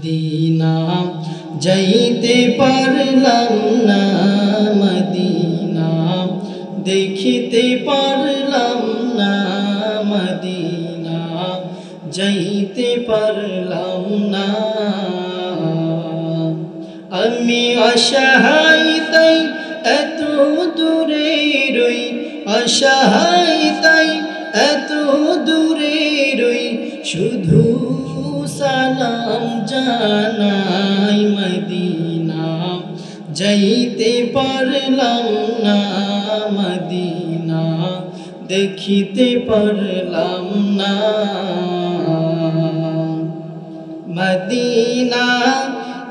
Medina যাইতে পারলাম না, মদিনা দেখিতে পারলাম না, মদিনা যাইতে পারলাম না। আমি অসহায় তাই এত দূরে রই, অসহায় তাই এত দূরে রই, শুধু সালাম জানাই। মদিনা যাইতে পারলাম না, মদিনা দেখিতে পারলাম না। মদিনা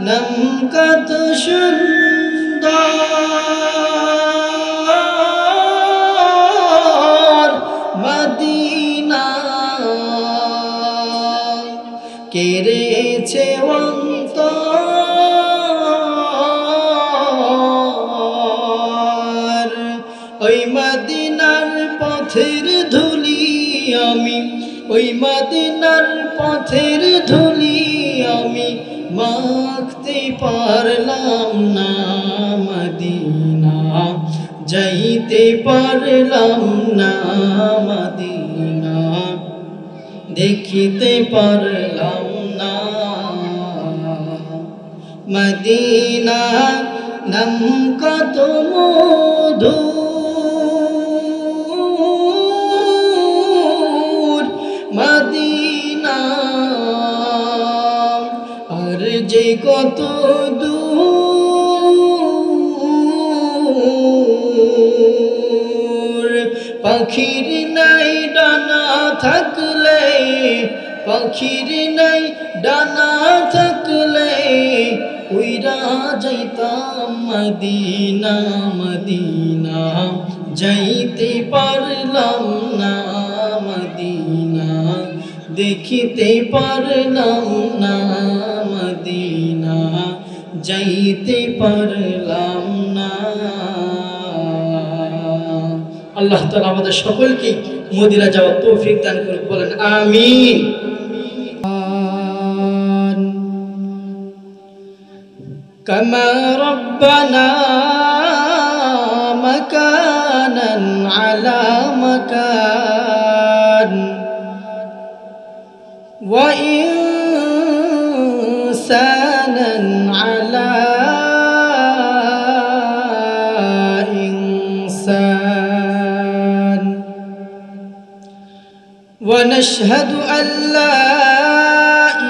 নাম কত সুন্দর, মদিনা কেড়েছে অন্তর। ওই মদিনার পথের ধুলি আমি, ওই মদিনার পথের ধুলি আমি মাখতে পারলাম না। মদিনা যাইতে পারলাম না, মদিনা দেখিতে পারলাম না। মদিনা নাম কত মধুর, মদিনা আর যে কত দূর। পাখির নাই ডানা থাকলে, পাখির নাই ডানা থাকলে উইরা যাইতাম মদিনা। মদিনা যাইতে পারলাম না, মদিনা দেখিতে পারলাম না, মদিনা যাইতে পারলাম না। আল্লাহ তাআলা আমাদের সকলকে মদিনা যাওয়ার তৌফিক দান করুন, বলেন আমিন। কামা রব্বানা মাকানান আলা মাকান ওয়া ইনসানান আলা ইনসান। ونشهد أن لا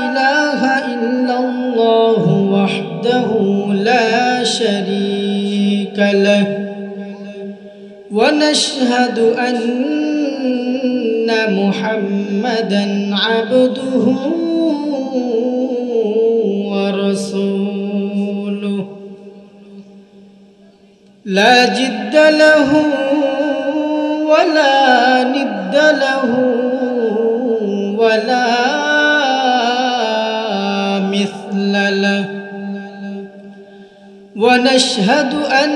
إله إلا الله وحده لا شريك له، ونشهد أن محمدا عبده ورسوله لا جد له ولا ند له ولا مثل له. ونشهد أن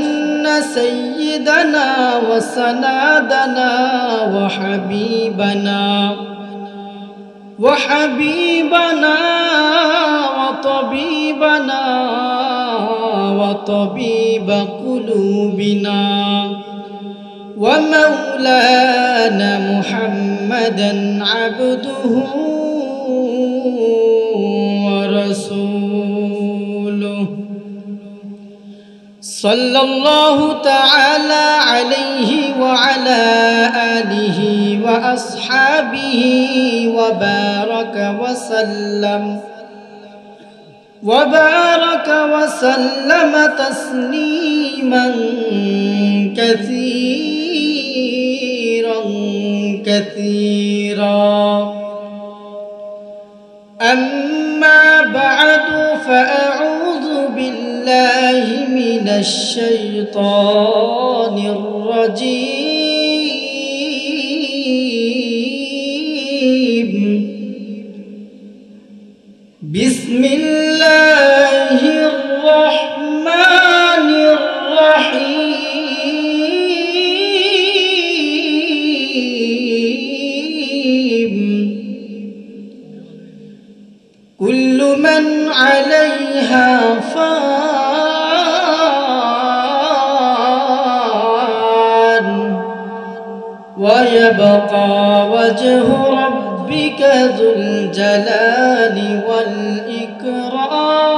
سيدنا وسندنا وحبيبنا وطبيبنا وطبيب قلوبنا ومولانا محمدا عبده ورسوله صلى الله تعالى عليه وعلى آله وأصحابه وبارك وسلم تسليما كثيرا. أما بعد فأعوذ بالله من الشيطان الرجيم. بسم الله الرحمن الرحيم. كل من عليها فان ويبقى وجه ربك ذو الجلال والإكرام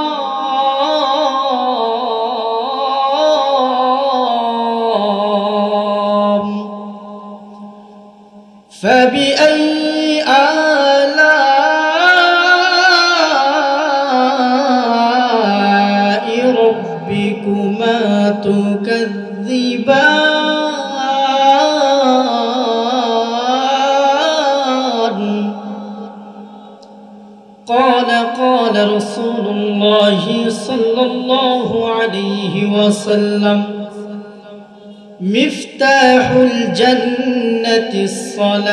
فبأي آلاء ربكما تكذبان قال رسول الله صلى الله عليه وسلم مفتاح الجنة الصلاة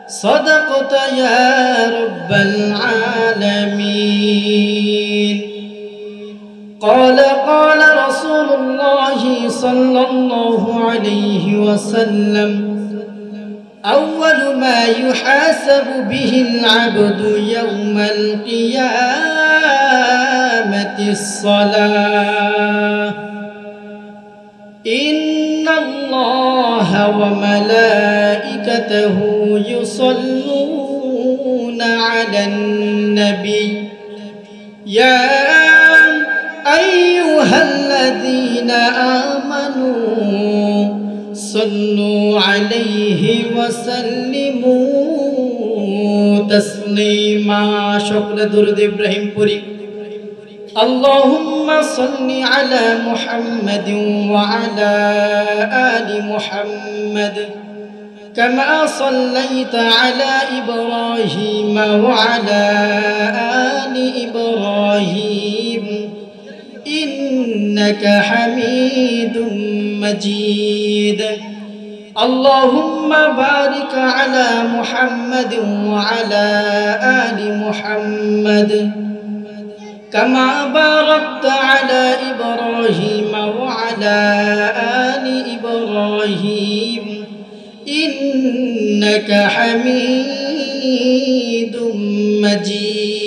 صدقت يا رب العالمين قال رسول الله صلى الله عليه وسلم أول ما يحاسب به العبد يوم القيامة الصلاة إن الله وملائكته يصلون على النبي يا أيها الذين آمنوا صلوا عليه وسلموا تسليما شكر درود إبراهيم پوری اللهم صل على محمد وعلى آل محمد كما صليت على إبراهيم وعلى آل إبراهيم إنك حميد مجيد اللهم بارك على محمد وعلى آل محمد كما باركت على إبراهيم وعلى آل إبراهيم إنك حميد مجيد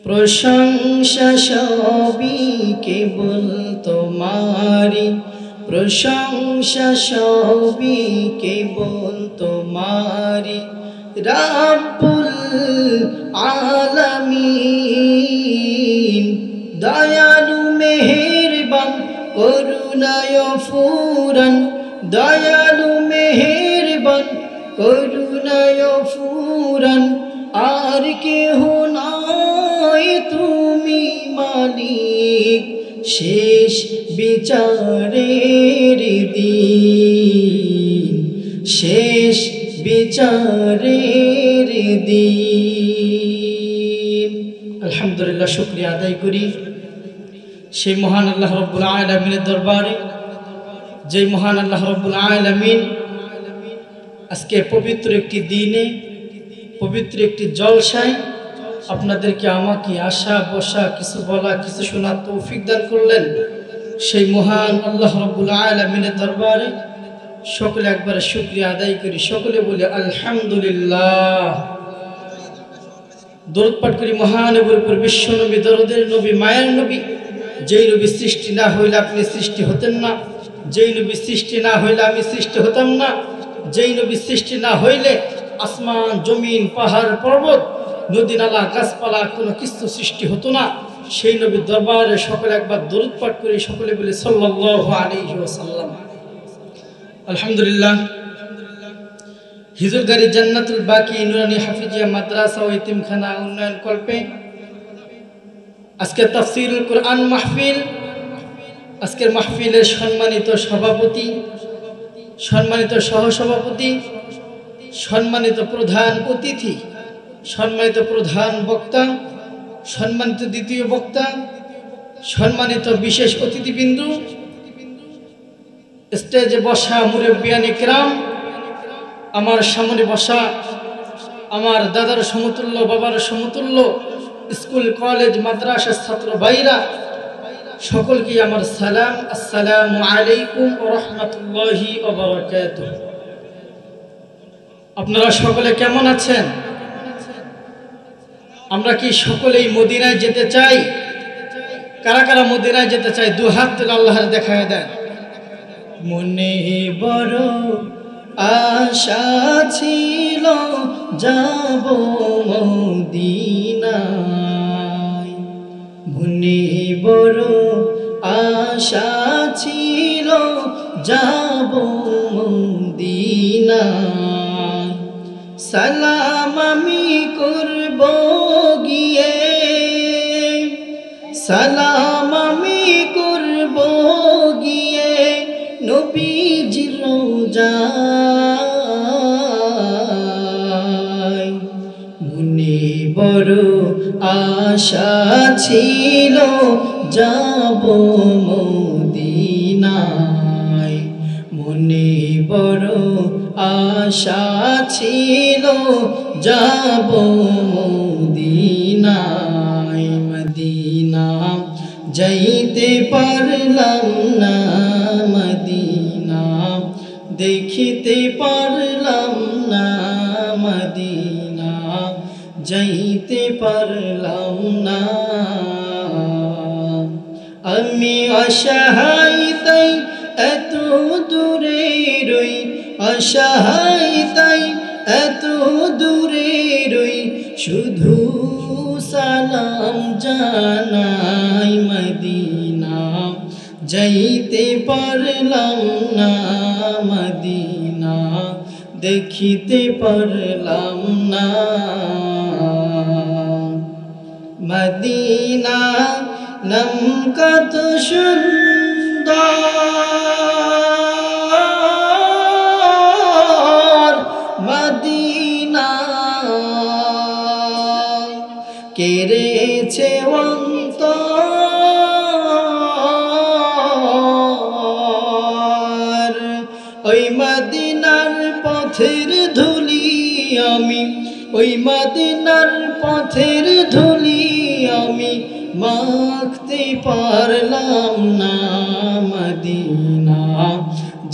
প্রশংসা সবই কেবল তোমারি প্রশংসা সবই কেবল তোমারি রাব্বুল আলামিন দয়ালু মেহেরবান করুণায় ফুরান দয়ালু মেহেরবান করুণায় ফুরান আর কেহ নাই তুমি মালিক শেষ বিচারের দিন শেষ বিচারের দিন আলহামদুলিল্লাহ শুকরিয়া আদায় করি সেই মহান আল্লাহ রাব্বুল আলামিনের দরবারে যে মহান আল্লাহ রাব্বুল আলামিন আজকে পবিত্র একটি দিনে পবিত্র একটি জলসায় আপনাদেরকে আমাকে আসা বসা কিছু বলা কিছু শোনার তৌফিক দান করলেন সেই মহান আল্লাহ রাব্বুল আলামিনের দরবারে সকলে একবার শুকরিয়া আদায় করি সকলে বলি আলহামদুলিল্লাহ দরুদ পাঠ করি মহানবীর উপর বিশ্ব নবী দরদের নবী মায়ের নবী যেই নবী সৃষ্টি না হইলে আপনি সৃষ্টি হতেন না যেই নবী সৃষ্টি না হইলে আমি সৃষ্টি হতাম না যেই নবী সৃষ্টি না হইলে আসমান জমিন পাহাড় পর্বত নদী নালা গাছপালা কোনো কিছু সৃষ্টি হতো না সেই নবীর দরবারে সকলে একবার দরুদ পাঠ করি সকলে বলি সাল্লাল্লাহু আলাইহি ওয়াসাল্লাম আলহামদুলিল্লাহ হিজুরগাড়ি জান্নাতুল বাকি নুরানি হাফিজিয়া মাদ্রাসা ও ইতিমখানা উন্নয়ন কল্পে আজকে তাফসীরুল কুরআন মাহফিল আজকের মাহফিলের সম্মানিত সভাপতি সম্মানিত সহসভাপতি সম্মানিত প্রধান অতিথি সম্মানিত প্রধান বক্তা সম্মানিত দ্বিতীয় বক্তা সম্মানিত বিশেষ অতিথিবৃন্দ স্টেজে বসা মুরব্বিয়ান ইকরাম আমার সামনে বসা আমার দাদার সমতুল্য বাবার সমতুল্য স্কুল কলেজ মাদ্রাসার ছাত্র ভাইরা সকলকে আমার সালাম আসসালামু আলাইকুম ওয়া রাহমাতুল্লাহি ওয়া বারাকাতুহু আপনারা সকলে কেমন আছেন? আমরা কি সকলেই মদিনায় যেতে চাই? কারা কারা মদিনায় যেতে চাই? দু হাত তুলে আল্লাহর দেখায় দেন। মনে বড় আশা ছিল যাব মদিনায়, মনে বড় আশা ছিল যাব মদিনায়। সালাম আমি করব গিয়ে, সালাম আমি করব গিয়ে নবীজির রওজায়। মনে বড় আশা ছিল যাব মদিনায়, মনে বড় আশা ছিল যাব মদিনায়। মদিনা যাইতে পারলাম না, মদিনা দেখিতে পারলাম না, মদিনা যাইতে পারলাম না। আমি অসহায় তাই এত দূরে রই, অসহায় তাই এত দূরে রই, শুধু সালাম জানাই। মদিনা যাইতে পারলাম না, মদিনা দেখিতে পারলাম না। মদিনা নাম কত সুন্দর, মদিনা কেড়েছে অন্তর। ওই মদিনার পথের ধুলি আমি, ওই মদিনার পথের ধুলি আমি মাখতে পারলাম না, মদিনা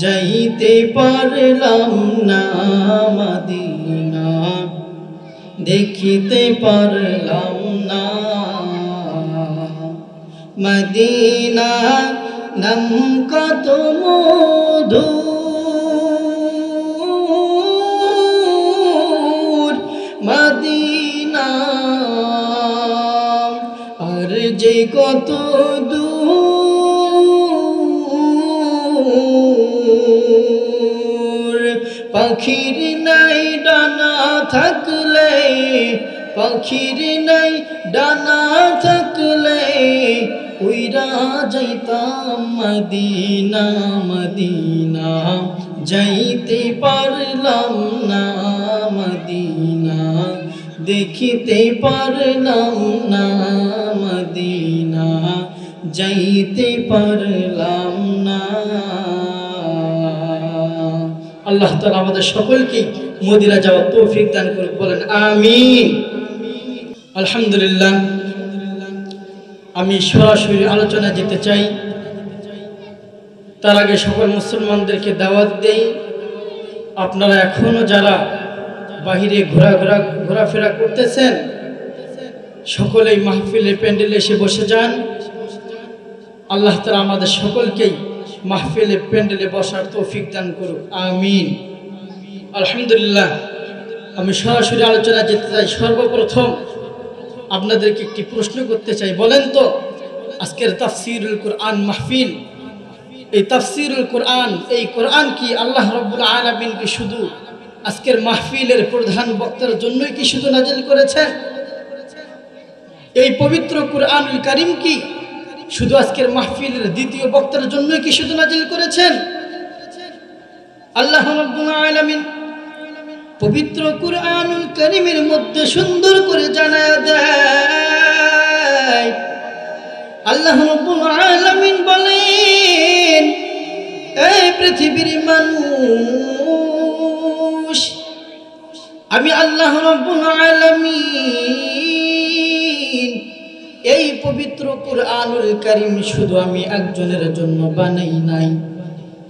যাইতে পারলাম না, মদিনা দেখিতে পারলাম না। মদিনা নাম কত মধুর, মদিনা আর যে কত দূর। পাখির নাই ডানা থাকলে, পাখির নাই ডানা থাকলে উইরা যাইতাম মদিনা, মদিনা যাইতে পারলাম না, মদিনা দেখিতে পারলাম না, মদিনা যাইতে পারলাম না। আল্লাহ তাআলা আমাদের সকলকে মদিনা যাওয়ার তৌফিক দান করুন, বলেন আমিন। আলহামদুলিল্লাহ, আমি সরাসরি আলোচনায় যেতে চাই। তার আগে সকল মুসলমানদেরকে দাওয়াত দেই, আপনারা এখনো যারা বাহিরে ঘোরাফেরা করতেছেন সকলেই মাহফিলের প্যান্ডেলে এসে বসে যান। আল্লাহ তাআলা আমাদের সকলকেই মাহফিলের প্যান্ডেলে বসার তৌফিক দান করুন, আমিন। আলহামদুলিল্লাহ, আমি সরাসরি আলোচনায় যেতে চাই। সর্বপ্রথম আপনাদেরকে একটি প্রশ্ন করতে চাই। বলেন তো, আজকের তাফসীরুল কুরআন মাহফিল, এই তাফসীরুল কুরআন, এই কোরআন কি আল্লাহ রাব্বুল আলামিন কি শুধু আজকের মাহফিলের প্রধান বক্তার জন্যই কি শুধু নাজিল করেছেন? এই পবিত্র কুরআনুল কারীম কি শুধু আজকের মাহফিলের দ্বিতীয় বক্তার জন্যই কি শুধু নাজিল করেছেন? আল্লাহ রাব্বুল আলামিন পবিত্র কুরআনুল কারীমের মধ্যে সুন্দর করে জানায়া দেয়। আল্লাহ রাব্বুল আলামিন বলেন, এই পৃথিবীর মানুষ, আমি আল্লাহ রাব্বুল আলামিন এই পবিত্র কুরআনুল কারীম শুধু আমি একজনের জন্য বানাই নাই।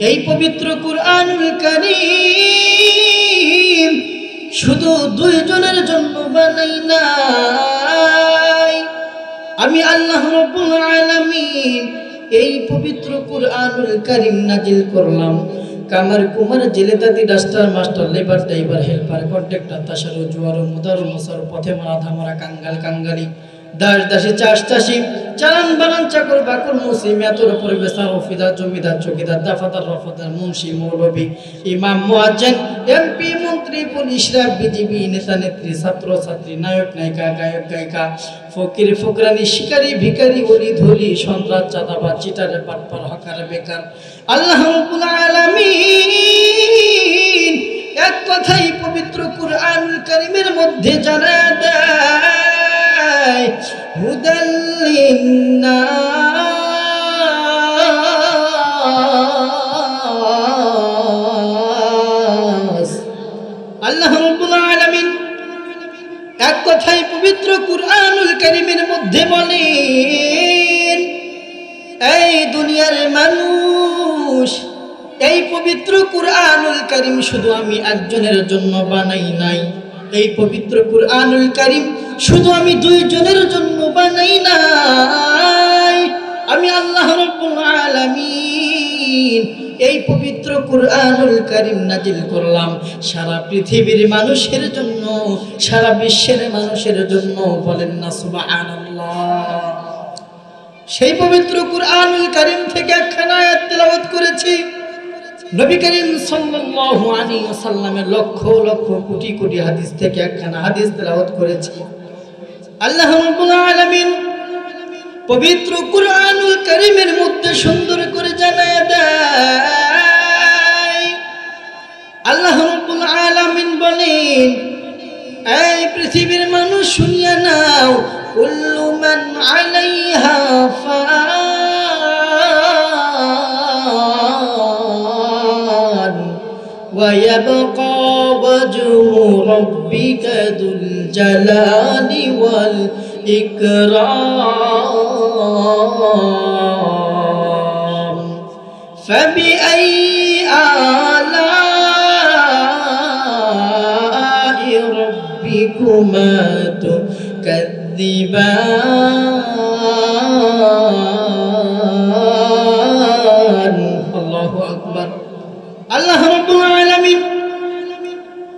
এই পবিত্র কুরআনুল কারীম শুধু দুইজনের জন্য বানাই নাই, আমি আল্লাহ রাব্বুল আলামিন এই পবিত্র কুরআনুল কারীম নাজিল করলাম কামার কুমার জেলে দাদি duster master labour driver helper contractor তাসারু জুয়ার মুদার মুসার পথে মারা ধামরা কাঙ্গাল কাঙ্গালি দাস দাসী চাষ চাষি চালান বানান চাকর বাকর মুসিমিয়াতুর পরিবেশার অফিদার জমিদার চৌকিদার দাফাদার রফাদার মুন্সি মৌলবী ইমাম মুয়াজ্জিন এমপি মন্ত্রী পুলিশরা বিজিবি নেতা নেত্রী ছাত্র ছাত্রী নায়ক নায়িকা গায়ক গায়িকা ফকির ফকরানি শিকারী ভিখারি ওলি ধলি সন্ত্রাস চাঁদাবাজ চিটারে বাটপার হকার বেকার আল্লাহ রাব্বুল আলামিন এক কথাই পবিত্র কুরআনুল কারীমের মধ্যে জানায় দেয় হুদাল লিন্নাস। আল্লাহ রাব্বুল আলামিন এক কথাই পবিত্র কুরআনুল কারীমের মধ্যে বলেন, এই দুনিয়ার মানুষ, এই পবিত্র কুরআনুল কারীম শুধু আমি একজনের জন্য বানাই নাই, এই পবিত্র কুরআনুল কারীম শুধু আমি দুইজনের জন্য বানাই নাই, আমি আল্লাহ রাব্বুল আলামিন এই পবিত্র কুরআনুল কারীম নাজিল করলাম সারা পৃথিবীর মানুষের জন্য, সারা বিশ্বের মানুষের জন্য। বলেন না সুবহানাল্লাহ। সেই পবিত্র কুরআনুল কারীম থেকে একখানা আয়াত তেলাওয়াত করেছি। নবী করিম সাল্লাল্লাহু আলাইহি ওয়াসাল্লামের লক্ষ লক্ষ কোটি কোটি হাদিস থেকে একখানা হাদিস তেলাওয়াত করেছি। আল্লাহ রাব্বুল আলামিন পবিত্র কুরআনুল কারীমের মধ্যে সুন্দর করে জানায় দেয়, আল্লাহ রাব্বুল আলামিন বলেন, এই পৃথিবীর মানুষ শুনিয়া নাও, কুল্লু মান আলাইহা ফান ওয়া ইয়াবকা ওয়াজহু রাব্বিকা যুল জালালি ওয়াল ইকরাম ফাবিআইয়ি আলা'i রাব্বিকুমা তুকাযযিবান। আল্লাহু আকবার। আল্লাহ রাব্বুল আলামিন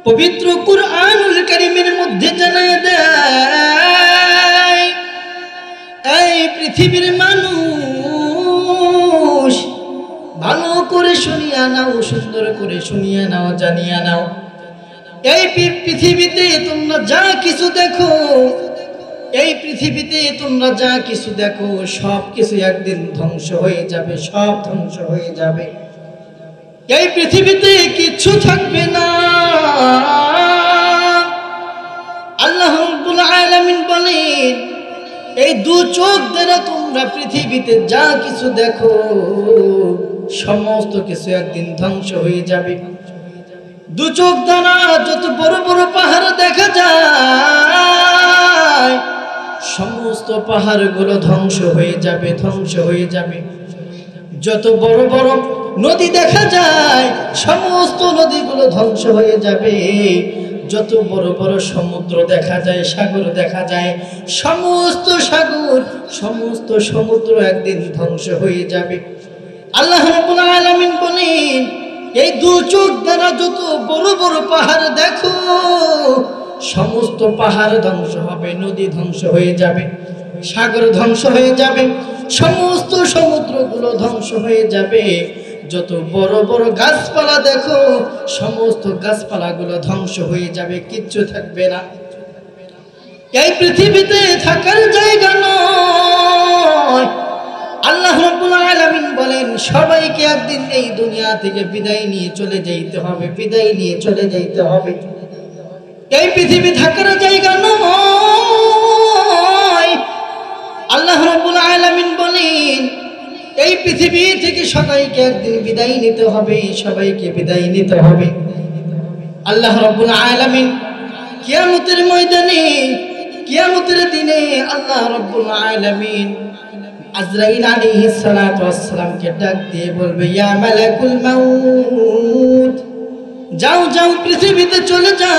পবিত্র কুরআনুল কারীমের মধ্যে জানায় দেয়, এই পৃথিবীর মানুষ ভালো করে শুনিয়া নাও, সুন্দর করে শুনিয়া নাও, জানিয়া নাও, এই পৃথিবীতে তোমরা যা কিছু দেখো, এই পৃথিবীতে তোমরা যা কিছু দেখো সব কিছু একদিন ধ্বংস হয়ে যাবে, সব ধ্বংস হয়ে যাবে। এই পৃথিবীতে কিচ্ছু থাকবে না। আল্লাহ রাব্বুল আলামিন বলেন, এই দু চোখ দ্বারা তোমরা পৃথিবীতে যা কিছু দেখো সমস্ত কিছু একদিন ধ্বংস হয়ে যাবে। দু চোখ দ্বারা যত বড় বড় পাহাড় দেখা যায় সমস্ত পাহাড়গুলো ধ্বংস হয়ে যাবে, ধ্বংস হয়ে যাবে। যত বড় বড় নদী দেখা যায় সমস্ত নদীগুলো ধ্বংস হয়ে যাবে। যত বড় বড় সমুদ্র দেখা যায়, সাগর দেখা যায়, সমস্ত সাগর, সমস্ত সমুদ্র একদিন ধ্বংস হয়ে যাবে। আল্লাহ রাব্বুল আলামিন বলেন, এই দু চোখ দ্বারা যত বড় বড় পাহাড় দেখো সমস্ত পাহাড় ধ্বংস হবে, নদী ধ্বংস হয়ে যাবে, সাগর ধ্বংস হয়ে যাবে, সমস্ত সমুদ্রগুলো ধ্বংস হয়ে যাবে। যত বড় বড় গাছপালা দেখো সমস্ত গাছপালাগুলো ধ্বংস হয়ে যাবে, কিচ্ছু থাকবে না। এই পৃথিবীতে থাকার জায়গা নয়। আল্লাহ রাব্বুল আলামিন বলেন, সবাইকে একদিন এই দুনিয়া থেকে বিদায় নিয়ে চলে যাইতে হবে, বিদায় নিয়ে চলে যাইতে হবে। এই পৃথিবী থাকার জায়গা নয়। আল্লাহ রাব্বুল আলামিন বলেন, এই পৃথিবী থেকে সবাইকে একদিন বিদায় নিতে হবে, সবাইকে বিদায় নিতে হবে। আল্লাহ রাব্বুল আলামিন কিয়ামতের ময়দানে, কিয়ামতের দিনে আল্লাহ রাব্বুল আলামিন আজরাইল আলাইহিস সালাতু ওয়াস সালামকে ডাক দিয়ে বলবে, ইয়া মালাকুল মাউত, যাও যাও পৃথিবীতে চলে যাও,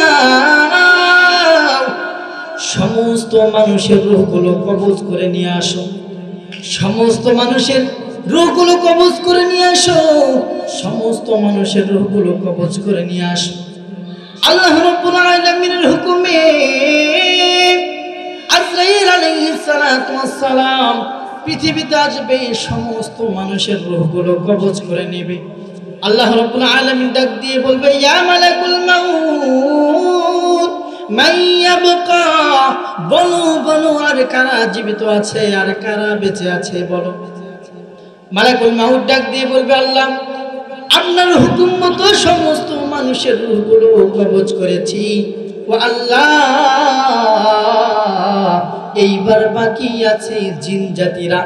সমস্ত মানুষের রূহগুলো কবজ করে নিয়ে আসো, সমস্ত মানুষের রূহগুলো কবজ করে নিয়ে আসো, সমস্ত মানুষের রূহগুলো কবজ করে নিয়ে আসো। আল্লাহ রাব্বুল আলামিনের হুকুমে আজরাইল আলাইহিস সালাতু ওয়াস সালাম পৃথিবীতে আসবে, সমস্ত মানুষের রূহগুলো কবজ করে নেবে। আল্লাহ রাব্বুল আলামিন ডাক দিয়ে বলবে, ইয়া মালাকুল মাউত মান ইয়াবকা, বলো বলো আর কারা জীবিত আছে আর কারা বেঁচে আছে বলো। মালাকুল মাউত ডাক দিয়ে বলবে, আল্লাহ আপনার হুকুম মতো সমস্ত মানুষের রূহগুলো কবজ করেছি, ও আল্লাহ এইবার বাকি আছে জিন জাতিরা।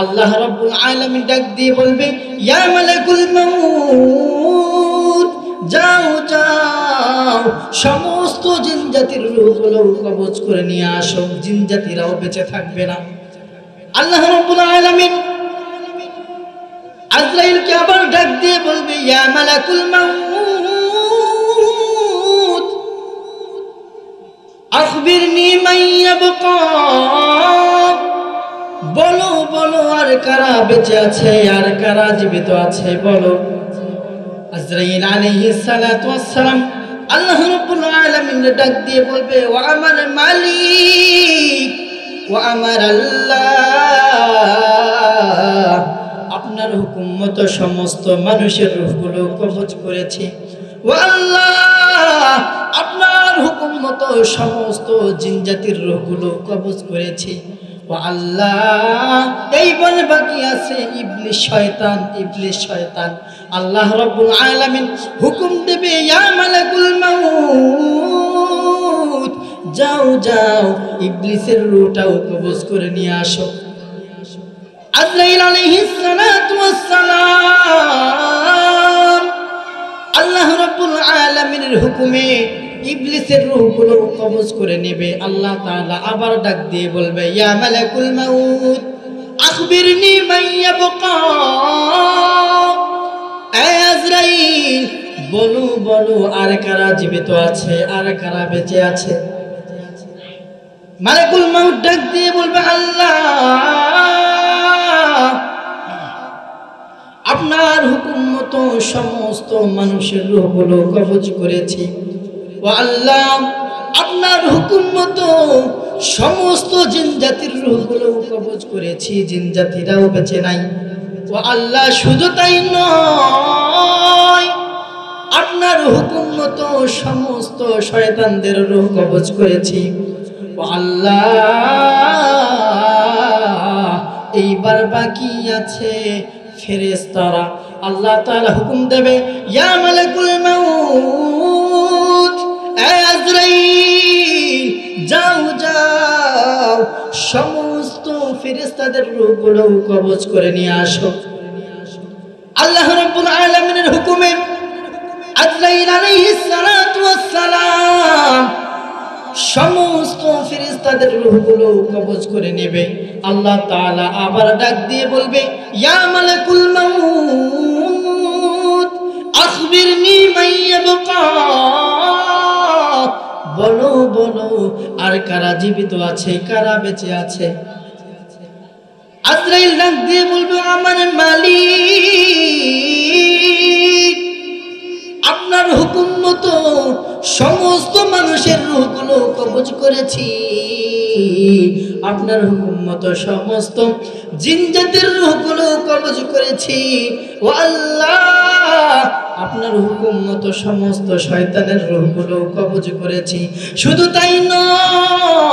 আল্লাহ রাব্বুল আলামিন ডাক দিয়ে বলবে, ইয়া মালাকুল মাউত যাও যাও সমস্ত জিন জাতির রূহগুলো কবজ করে নিয়ে আসো, জিন জাতিরাও বেঁচে থাকবে না। আল্লাহ রাব্বুল আলামিন আজরাইলকে আবার ডাক দিয়ে বলবে, ইয়া মালাকুল মাউত আখবিরনি মান ইয়াবকা, বলো বলো আর কারা বেঁচে আছে আর কারা জীবিত আছে বলো। আজরাইল আলাইহিস সালাতু ওয়াস সালাম আল্লাহ রাব্বুল আলামিন ডাক দিয়ে বলবে, ওয়া আমার মালিক ওয়া আমার আল্লাহ, আপনার হুকুম মতো সমস্ত মানুষের রূহগুলো কবজ করেছি। ও আল্লাহ আপনার হুকুম মতো সমস্ত জিন জাতির রূহগুলো কবজ করেছি। ও আল্লাহ এইবার বাকি আছে ইবলিস শয়তান, ইবলিস শয়তান। আল্লাহ রাব্বুল আলামিন হুকুম দেবে, ইয়া মালাকুল মাউত যাও যাও ইবলিসের রূহটাও কবজ করে নিয়ে আসো। আজরাইল আলাইহিস সালাতু ওয়াস সালাম আল্লাহ রাব্বুল আলামিনের হুকুমে ইবলিসের রূহগুলো কবজ করে নেবে। আল্লাহ তাআলা আবার ডাক দিয়ে বলবে, ইয়া মালাকুল মাউত আখবিরনি মান ইয়াবকা, এ আজরাইল বলো বলো আর কারা জীবিত আছে আর কারা বেঁচে আছে। মালাকুল মাউত ডাক দিয়ে বলবে, আল্লাহ আপনার হুকুম মতো সমস্ত মানুষের রূহগুলো কবজ করেছি। ও আল্লাহ আপনার হুকুম মতো সমস্ত জিন জাতির রূহগুলো কবজ করেছি, জিন জাতিরাও বেঁচে নাই। ও আল্লাহ শুধু তাই নয়, আপনার হুকুম মতো সমস্ত শয়তানদের রূহ কবজ করেছি। ও আল্লাহ এইবার বাকি আছে ফেরেশতারা। আল্লাহ তাআলা হুকুম দেবে, ইয়া মালাকুল মাউত এ আজরাইল যাও যাও সমস্ত ফেরেশতাদের রূহগুলো কবজ করে নিয়ে আসো। আল্লাহ রাব্বুল আলামিনের হুকুমে আজরাইল আলাইহিস সালাতু ওয়াস সালাম সমস্ত ফেরেশতাদের রূহগুলো কবজ করে নেবে। আল্লাহ তাআলা আবার ডাক দিয়ে বলবে, ইয়া মালাকুল মাউত আখবিরনি মান ইয়াবকা, বলো বলো আর কারা জীবিত আছে কারা বেঁচে আছে। আজরাইল ডাক দিয়ে বলবে, আমার মালিক আপনার হুকুম মতো সমস্ত মানুষের রূহগুলো কবজ করেছি, আপনার হুকুম মতো সমস্ত জিন জাতির রূহগুলো কবজ করেছি। ও আল্লাহ আপনার হুকুম মতো সমস্ত শয়তানের রূহগুলো কবজ করেছি। শুধু তাই নয়,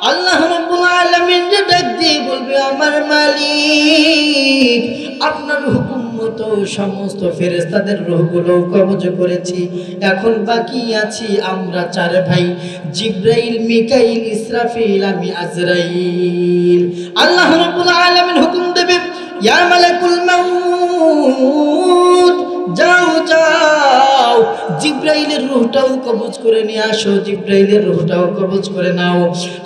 আল্লাহ রাব্বুল আলামিন ডাক দিয়ে বলবে, আমার মালিক আপনার হুকুম মতো সমস্ত ফেরেশতাদের রূহগুলো কবজ করেছি। এখন বাকি আছি আমরা চার ভাই, জিবরাইল, মিকাইল, ইসরাফিল, আমি আজরাইল। আল্লাহ রাব্বুল আলামিন হুকুম দেবে, ইয়া মালাকুল মাউত যাও যাও যাও, জিব্রাইলের রূহটাও কবজ করে নিয়ে আসো, জিব্রাইলের রূহটাও কবজ করে নাও।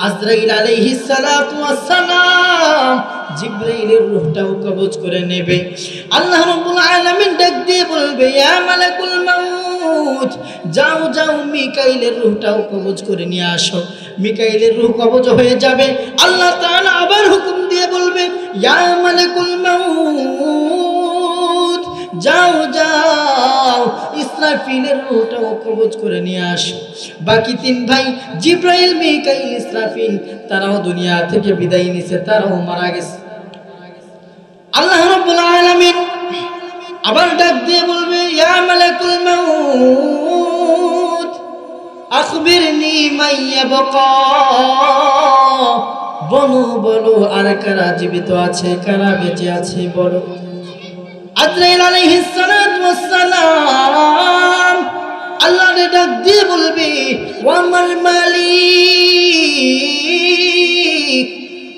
আজরাইল আলাইহিস সালাতু ওয়াস সালাম জিব্রাইলের রূহটাও কবজ করে নেবে। আল্লাহ রাব্বুল আলামিন ডাক দিয়ে বলবে, ইয়া মালাকুল মাউত, যাও যাও মিকাইলের রূহটাও কবজ করে নিয়ে আসো। মিকাইলের রূহ কবজ হয়ে যাবে। আল্লাহ তাআলা আবার হুকুম দিয়ে বলবে, ইয়া মালাকুল মাউত, যাও যাও ইসরাফিলের রূহটাও কবজ করে নিয়ে আসো। বাকি তিন ভাই জিব্রাইল, মিকাইল, ইসরাফিল তারাও দুনিয়া থেকে বিদায় নিছে, তারাও মারা গেছে। আল্লাহ রাব্বুল আলামিন আবার ডাক দিয়ে বলবে, ইয়া মালাকুল মাউত, আখবিরনি মাইয়াবকা, বলো বলো আর কারা জীবিত আছে, কারা বেঁচে আছে বলো। আজরাইল আলাইহিস সালাতু ওয়াস সালাম আল্লাহর ডাক দিয়ে বলবে, ওয়া মাল মালিক,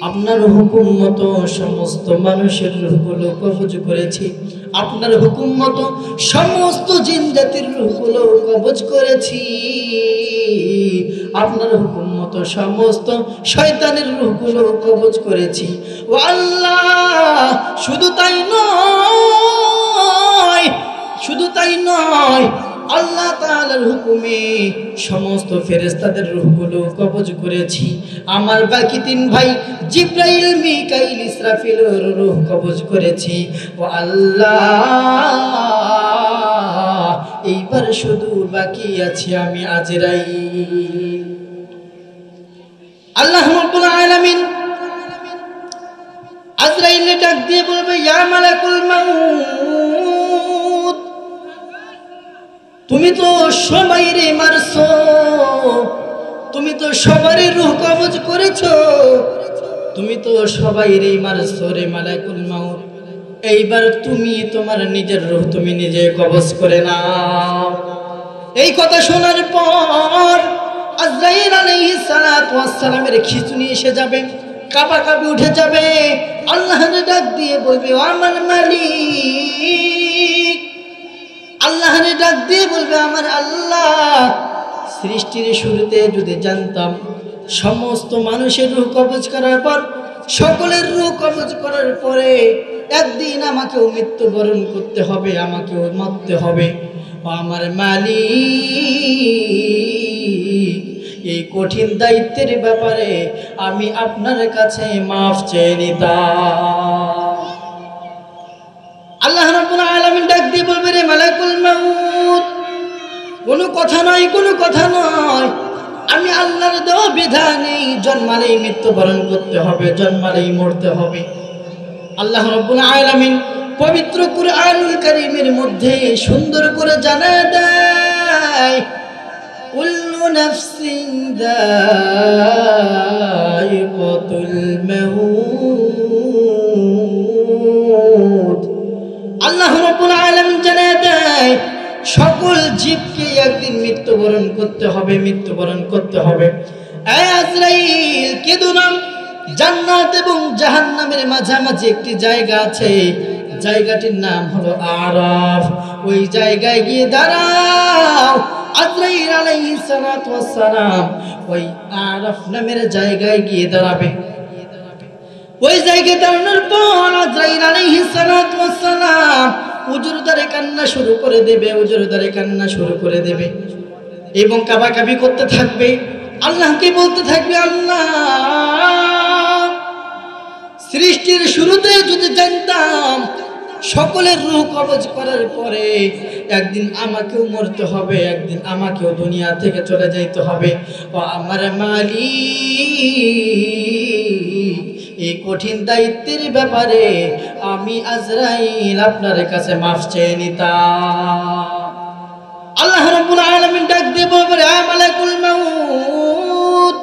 আপনার হুকুম মতো সমস্ত মানুষের রূহগুলো কবজ করেছি, আপনার হুকুম মতো সমস্ত জিন জাতির রূহগুলো কবজ করেছি, আপনার হুকুম মতো সমস্ত শয়তানের রূহগুলো কবজ করেছি। ও আল্লাহ, শুধু তাই নয়, শুধু তাই নয়, আল্লাহ তাআলার হুকুমে সমস্ত ফেরেশতাদের রূহগুলো কবজ করেছি। আমার বাকি তিন ভাই জিব্রাইল, মিকাইল, ইসরাফিলের রূহ কবজ করেছি। ও আল্লাহ, এইবার শুধু বাকি আছি আমি আজরাইল। আল্লাহ রাব্বুল আলামিন আজরাইলকে ডাক দিয়ে বলবে, ইয়া মালাকুল মাউত, তুমি তো সবাইরে মারছো, তুমি তো সবারই রূহ কবজ করেছো, তুমি তো সবাইরে মারছো রে মালাকুল মাউত, এইবার তুমি তোমার নিজের রূহ তুমি নিজে কবজ করে নাও। এই কথা শোনার পর আজরাইল আলাইহিস সালাতু ওয়াস সালামের খিঁচুনি এসে যাবে, কাঁপাকাঁপি উঠে যাবে। আল্লাহর ডাক দিয়ে বলবে, ও আমার মালিক, আল্লাহর ডাক দিয়ে বলবে, আমার আল্লাহ, সৃষ্টির শুরুতে যদি জানতাম সমস্ত মানুষের রূহ কবজ করার পর, সকলের রূহ কবজ করার পরে একদিন আমাকেও মৃত্যুবরণ করতে হবে, আমাকেও মরতে হবে। ও আমার মালিক, এই কঠিন দায়িত্বের ব্যাপারে আমি আপনার কাছে মাফ চেয়ে নিতাম। আল্লাহ রাব্বুল আলামিন ডাক দিয়ে বলবে, রে মালাকুল মাউত, কোনো কথা নয়, কোনো কথা নয়, আমি আল্লাহর দেওয়া বিধানেই জন্মালেই মৃত্যুবরণ করতে হবে, জন্মালেই মরতে হবে। আল্লাহ রাব্বুল আলামিন পবিত্র কুরআনুল কারীমের মধ্যে সুন্দর করে জানায় দেয়, কুল্লু নাফসিন যায়িকাতুল মাউত। আল্লাহ রাব্বুল আলামিন জানায় দেয়, সকল জীবকে একদিন মৃত্যুবরণ করতে হবে, মৃত্যুবরণ করতে হবে। এ আজরাইল, কেঁদো না, জান্নাত এবং জাহান্নামের মাঝামাঝি একটি জায়গা আছে, জায়গাটির নাম হলো আরাফ। ওই জায়গায় গিয়ে দাঁড়াও। আজরাইল আলাইহিস সালাতু ওয়াস সালাম ওই আরাফ নামের জায়গায় গিয়ে দাঁড়াবে। ওই জায়গায় দাঁড়ানোর পর আজরাইল আলাইহিস সালাতু ওয়াস সালাম উজুরদারে কান্না শুরু করে দেবে, উজুরদারে কান্না শুরু করে দেবে এবং কাবাকাবি করতে থাকবে, আল্লাহকে বলতে থাকবে, আল্লাহ, সৃষ্টির শুরুতে যদি জানতাম সকলের রূহ কবজ করার পরে একদিন আমাকেও মরতে হবে, একদিন আমাকেও দুনিয়া থেকে চলে যাইতে হবে। ও আমার মালিক, এই কঠিন দায়িত্বের ব্যাপারে আমি আজরাইল আপনার কাছে মাফ চেয়ে নিতাম। আল্লাহ রাব্বুল আলামিন ডাক দিয়ে বলবে, আ মালাকুল মাউত,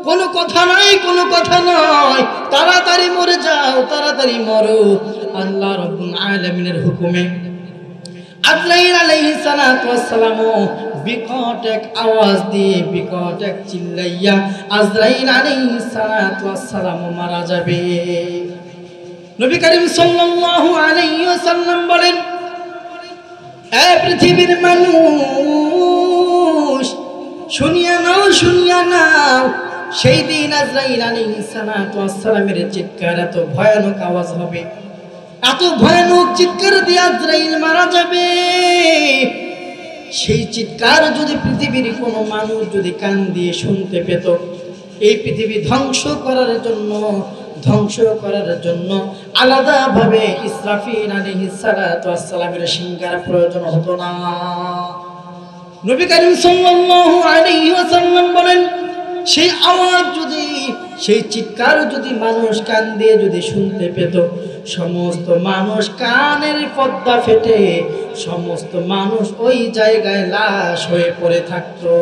কোনো কথা নাই, কোনো কথা নয়, তাড়াতাড়ি মরে যাও, তাড়াতাড়ি মরো। আল্লাহ রাব্বুল আলামিনের হুকুমে আজরাইল আলাইহিস সালাতু ওয়াস সালাম বিকট এক আওয়াজ দিয়ে, বিকট এক চিল্লাইয়া আজরাইল আলাইহিস সালাতু ওয়াস সালাম মারা যাবে। নবী করিম সাল্লাল্লাহু আলাইহি ওয়াসাল্লাম বলেন, এ পৃথিবীর মানুষ, শুনিয়া নাও সেই দিন আজরাইল আলাইহিস সালাতু ওয়াস সালামের চিৎকার এত ভয়ানক আওয়াজ হবে, এত ভয়ানক চিৎকার দিয়ে আজরাইল মারা যাবে। সেই চিৎকার যদি পৃথিবীর কোনো মানুষ যদি কান দিয়ে শুনতে পেত, এই পৃথিবী ধ্বংস করার জন্য আলাদাভাবে ইসরাফিল আলাইহিস সালাতু ওয়াস সালামের সিংহার প্রয়োজন হতো না। নবী করিম সাল্লাল্লাহু আলাইহি ওয়াসাল্লাম বলেন, সেই আওয়াজ যদি, সেই চিৎকার যদি মানুষ কান দিয়ে যদি শুনতে পেত, সমস্ত মানুষ কানের পর্দা ফেটে সমস্ত মানুষ ওই জায়গায় লাশ হয়ে পড়ে থাকতো।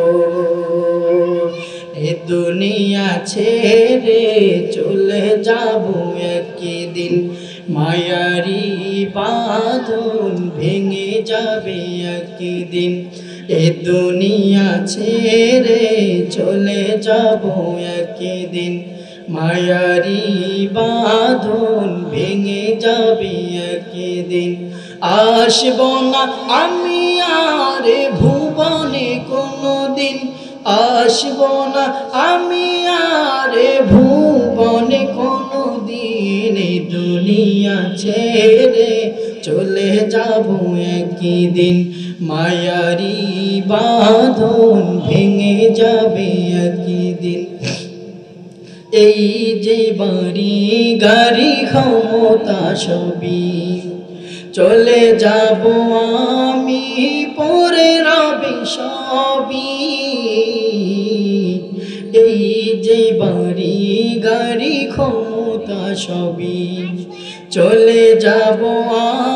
এ দুনিয়া ছেড়ে চলে যাব একদিন, মায়ারি বাঁধন ভেঙে যাবে একদিন। এ দুনিয়া ছেড়ে চলে যাব একদিন, মায়ারি বাঁধন ভেঙে যাবে একদিন। আসব না আমি আর ভুবনে কোনোদিন, আসব না আমি আর ভুবনে কোনোদিন। এই দুনিয়া ছেড়ে চলে যাব একদিন, মায়ারি বাঁধন ভেঙে যাবে একদিন। এই যে বাড়ি গাড়ি ক্ষমতা সবই চলে যাব আমি, পরে রবে সবই। এই যে বাড়ি গাড়ি ক্ষমতা সবই চলে যাব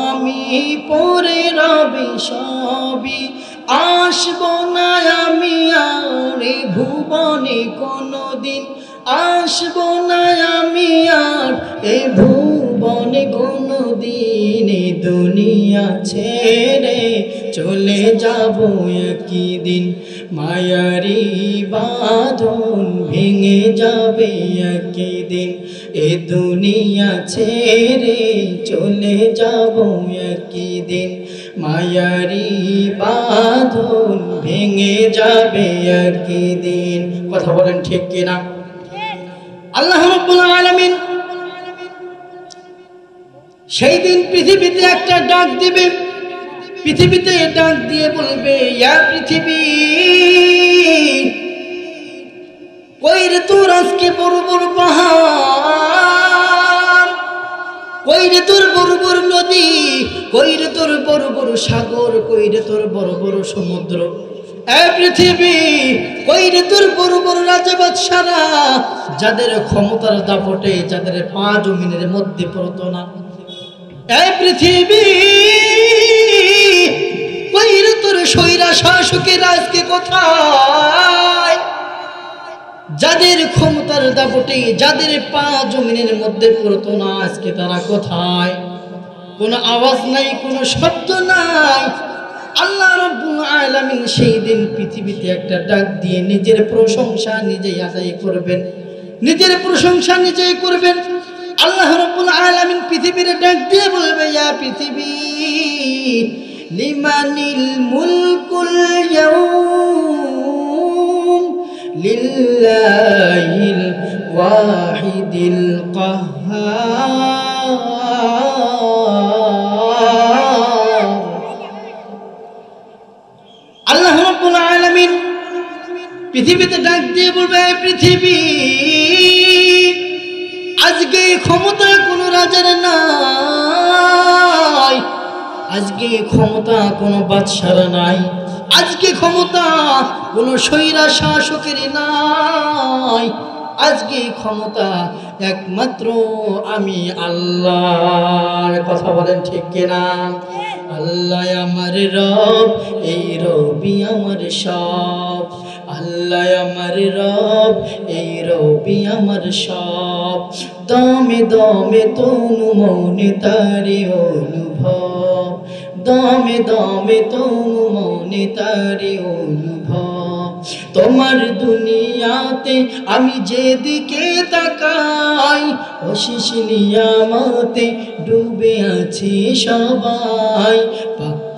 আমি, পরে রবে সবই। আসব না আমি আর ভুবনে কোনোদিন, আসব না আমি আর এ ভুবনে কোনোদিন। এ দুনিয়া ছেড়ে চলে যাব একদিন, মায়ারি বাঁধন ভেঙে যাবে একদিন। এ দুনিয়া ছেড়ে চলে যাব একদিন, মায়ারি বাঁধন ভেঙে যাবে একদিন। কথা বলেন ঠিক কিনা? আল্লাহ রাব্বুল আলামিন সেই দিন পৃথিবীতে একটা ডাক দিবে, পৃথিবীতে ডাক দিয়ে বলবে, ইয়া পৃথিবী, কই রে তোর আজকে বড় বড় পাহাড়, কই রে তোর বড় বড় নদী, কই রে তোর বড় বড় সাগর, কই রে তোর বড় বড় সমুদ্র। এ পৃথিবী, কই রে তোর বড় বড় রাজা বাদশারা, যাদের ক্ষমতার দাপটে যাদের পা জমিনের মধ্যে পড়তো না। এ পৃথিবী, কই রে তোর স্বৈরা শাসকের আজকে কোথায়, যাদের ক্ষমতার দাপটে যাদের পা জমিনের মধ্যে পড়তো না, আজকে তারা কোথায়? কোনো আওয়াজ নাই, কোনো শব্দ নাই। আল্লাহ রাব্বুল আলামিন সেই দিন পৃথিবীতে একটা ডাক দিয়ে নিজের প্রশংসা নিজেই আদায় করবেন, নিজের প্রশংসা নিজেই করবেন। আল্লাহ রাব্বুল আলামিন পৃথিবীর ডাক দিয়ে বলবে, ইয়া পৃথিবী, লিমানিল মুলকুল ইয়াউম, লিল্লাহিল ওয়াহিদিল কাহ্হার। আল্লাহ রাব্বুল আলামিন পৃথিবীতে ডাক দিয়ে বলবে, পৃথিবী, আজকে ক্ষমতা কোনো রাজার নাই, আজকে ক্ষমতা কোনো বাদশার নাই, আজকে ক্ষমতা কোনো স্বৈরা শাসকের নাই, আজকে ক্ষমতা একমাত্র আমি আল্লাহর। কথা বলেন ঠিক কিনা? আল্লাহ আমার রব, এই রবি আমার সব। আল্লাহ আমার রব, এই রবি আমার সব। দমে দমে তনু মনে তারে অনুভব, দমে দমে তনু মনে তারে অনুভব। তোমার দুনিয়াতে আমি যেদিকে তাকাই অশেষ নিয়ামতে ডুবে আছি সবাই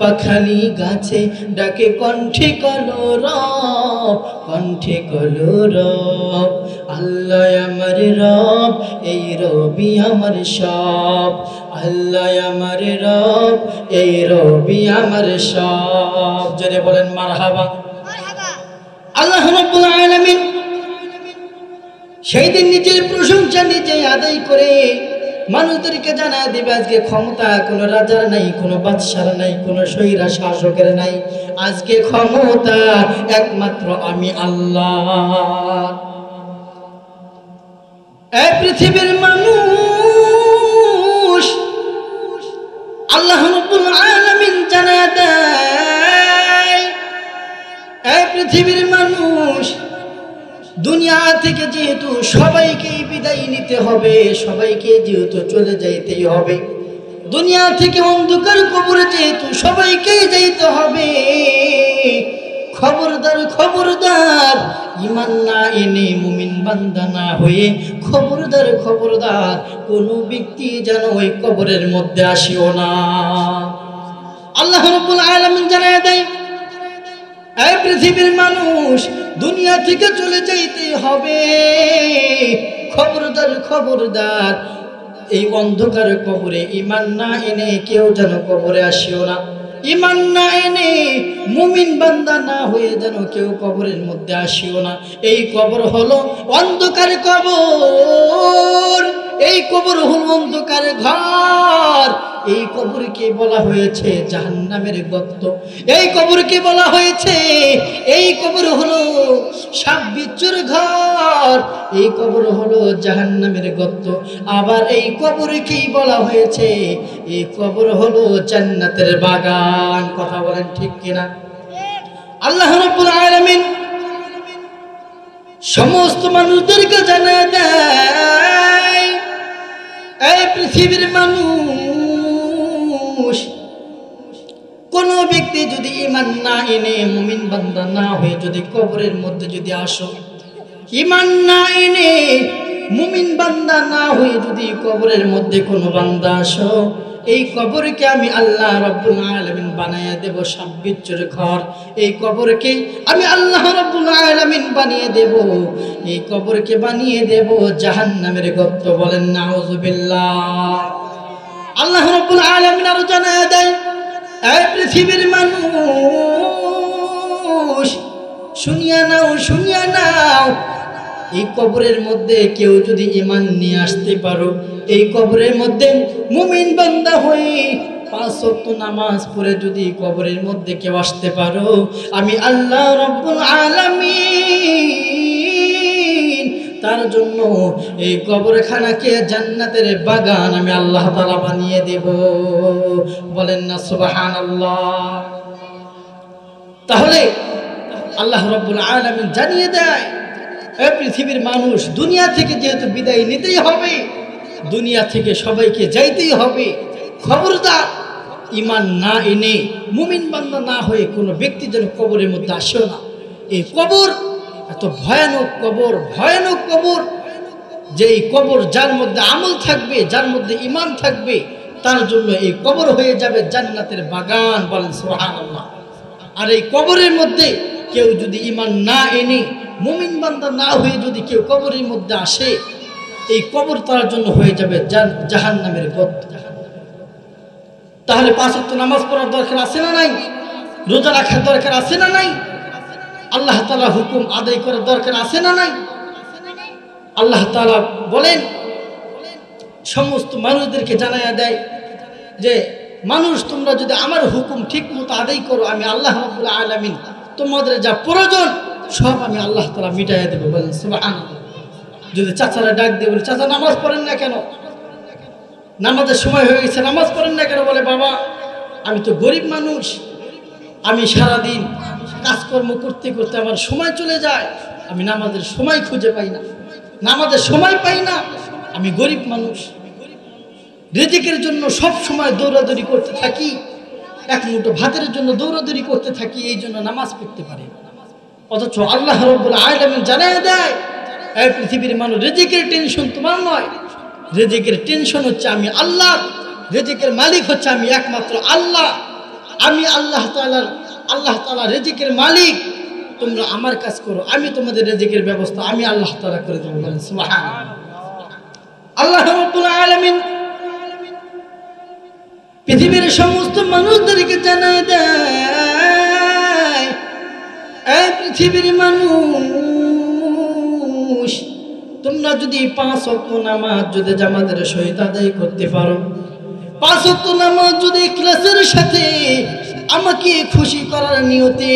পাখালি গাছে ডাকে কণ্ঠে কলরব কণ্ঠে কলরব আল্লাহ আমার রব এই রবি আমার সব আল্লাহ আমার রব এই রবি আমার সব জোরে বলেন মারহাবা আল্লাহ রাব্বুল আলামিন সেই দিন নিজের প্রশংসা নিজে আদায় করে মানুষদেরকে জানায় দিবে আজকে ক্ষমতা কোনো রাজার নাই, কোনো বাদশার নাই, কোনো স্বৈরা শাসকের নাই। আজকে ক্ষমতা একমাত্র আমি আল্লাহ। এই পৃথিবীর মানুষ আল্লাহ রাব্বুল আলামিন জানায় দেয়, এই পৃথিবীর মানুষ দুনিয়া থেকে যেহেতু সবাইকে বিদায় নিতে হবে, সবাইকে যেহেতু চলে যাইতেই হবে, দুনিয়া থেকে অন্ধকার কবরে যেহেতু সবাইকে যাইতে হবে, খবরদার খবরদার ঈমান না এনে মুমিন বান্দা না হয়ে খবরদার খবরদার কোনো ব্যক্তি যেন ওই কবরের মধ্যে আসিও না। আল্লাহ রাব্বুল আলামিন জানায় দেয়, এই পৃথিবীর মানুষ দুনিয়া থেকে চলে যাইতে হবে, খবরদার খবরদার এই অন্ধকার কবরে ঈমান না এনে কেউ যেন কবরে আসিও না। ঈমান না এনে মুমিন বান্দা না হয়ে যেন কেউ কবরের মধ্যে আসিও না। এই কবর হলো অন্ধকার কবর, এই কবর হলো অন্ধকার ঘর। এই কবরকে বলা হয়েছে জাহান্নামের গর্ত, এই কবরকে বলা হয়েছে, এই কবর হলো সাপ বিচ্ছুর ঘর, এই কবর হলো জাহান্নামের গর্ত। আবার এই কবরকেই বলা হয়েছে, এই কবর হলো জান্নাতের বাগান। কথা বলেন ঠিক কিনা? আল্লাহ রাব্বুল আলামিন সমস্ত মানুষদেরকে জানায় দেয়, এই পৃথিবীর মানুষ কোন ব্যক্তি যদি ঈমান না এনে মুমিন বান্দা না হয়ে যদি কবরের মধ্যে যদি আসো, ঈমান না এনে মুমিন বান্দা না হয়ে যদি কবরের মধ্যে কোনো বান্দা আসো, এই কবরকে আমি আল্লাহ রাব্বুল আলামিন বানায়া দেব সাপ বিচ্ছুর ঘর। এই কবরকে আমি আল্লাহ রাব্বুল আলামিন বানিয়ে দেব, এই কবরকে বানিয়ে দেব জাহান্নামের গর্ত। বলেন নাউযুবিল্লাহ। আল্লাহ রাব্বুল আলামিন আরো জানায়া দেয়, এই পৃথিবীর মানুষ শুনিয়া নাও, শুনিয়া নাও, এই কবরের মধ্যে কেউ যদি ঈমান নিয়ে আসতে পারো, এই কবরের মধ্যে মুমিন বান্দা হয়ে 5 ওয়াক্ত নামাজ পড়ে যদি কবরের মধ্যে কেউ আসতে পারো, আমি আল্লাহ রাব্বুল আলামিন তার জন্য এই কবরখানাকে জান্নাতের বাগান আমি আল্লাহ তাআলা বানিয়ে দেব। বলেন না সুবহানাল্লাহ। তাহলে আল্লাহ রাব্বুল আলামিন জানিয়ে দেয়, এই পৃথিবীর মানুষ দুনিয়া থেকে যেহেতু বিদায় নিতেই হবে, দুনিয়া থেকে সবাইকে যাইতেই হবে, খবরদার ঈমান না এনে মুমিন বান্দা না হয়ে কোনো ব্যক্তি যেন কবরের মধ্যে আসেও না। এই কবর এত ভয়ানক কবর, ভয়ানক কবর, যে এই কবর যার মধ্যে আমল থাকবে, যার মধ্যে ঈমান থাকবে, তার জন্য এই কবর হয়ে যাবে জান্নাতের বাগান। বলেন সুবহানাল্লাহ। আর এই কবরের মধ্যে কেউ যদি ঈমান না এনে মুমিন বান্দা না হয়ে যদি কেউ কবরের মধ্যে আসে, এই কবর তার জন্য হয়ে যাবে জাহান্নামের গর্ত। তাহলে 5 ওয়াক্ত নামাজ পড়ার দরকার আছে না নাই? রোজা রাখার দরকার আছে না নাই? আল্লাহ তাআলা হুকুম আদায় করার দরকার আছে না নাই? আল্লাহ তাআলা বলেন, সমস্ত মানুষদেরকে জানায়া দেয় যে মানুষ তোমরা যদি আমার হুকুম ঠিক মতো আদায় করো, আমি আল্লাহ রাব্বুল আলামিন তোমাদের যা প্রয়োজন সব আমি আল্লাহ তাআলা মিটাইয়া দেব। বলেন সুবহানাল্লাহ। যদি চাচারা ডাক দিয়ে বলে, চাচা নামাজ পড়েন না কেন? নামাজের সময় হয়ে গেছে, নামাজ পড়েন না কেন? বলে, বাবা আমি তো গরিব মানুষ, আমি সারাদিন কাজকর্ম করতে করতে আমার সময় চলে যায়, আমি নামাজের সময় খুঁজে পাই না, নামাজের সময় পাই না, আমি গরিব মানুষ, রিজিকের জন্য সব সময় দৌড়াদৌড়ি করতে থাকি, এক মুঠো ভাতের জন্য দৌড়াদৌড়ি করতে থাকি, এই জন্য নামাজ পড়তে পারি না। অথচ আল্লাহ রাব্বুল আলামিন জানায় দেয়, এই পৃথিবীর মানুষ, রিজিকের টেনশন তোমার নয়, রিজিকের টেনশন হচ্ছে আমি আল্লাহ, রিজিকের মালিক হচ্ছে আমি একমাত্র আল্লাহ। আমি আল্লাহ তাআলা রিজিকের মালিক, তোমরা আমার কাজ করো, আমি তোমাদের রিজিকের ব্যবস্থা আমি আল্লাহ তাআলা করে দেব। বলেন সুবহানাল্লাহ। আল্লাহ রাব্বুল আলামিন পৃথিবীর সমস্ত মানুষদেরকে জানায় দেয়, এই পৃথিবীর মানুষ, তোমরা যদি 5 ওয়াক্ত নামাজ যদি জামাতের সহিত আদায় করতে পারো, 5 ওয়াক্ত নামাজ যদি ইখলাসের সাথে আমাকে খুশি করার নিয়তে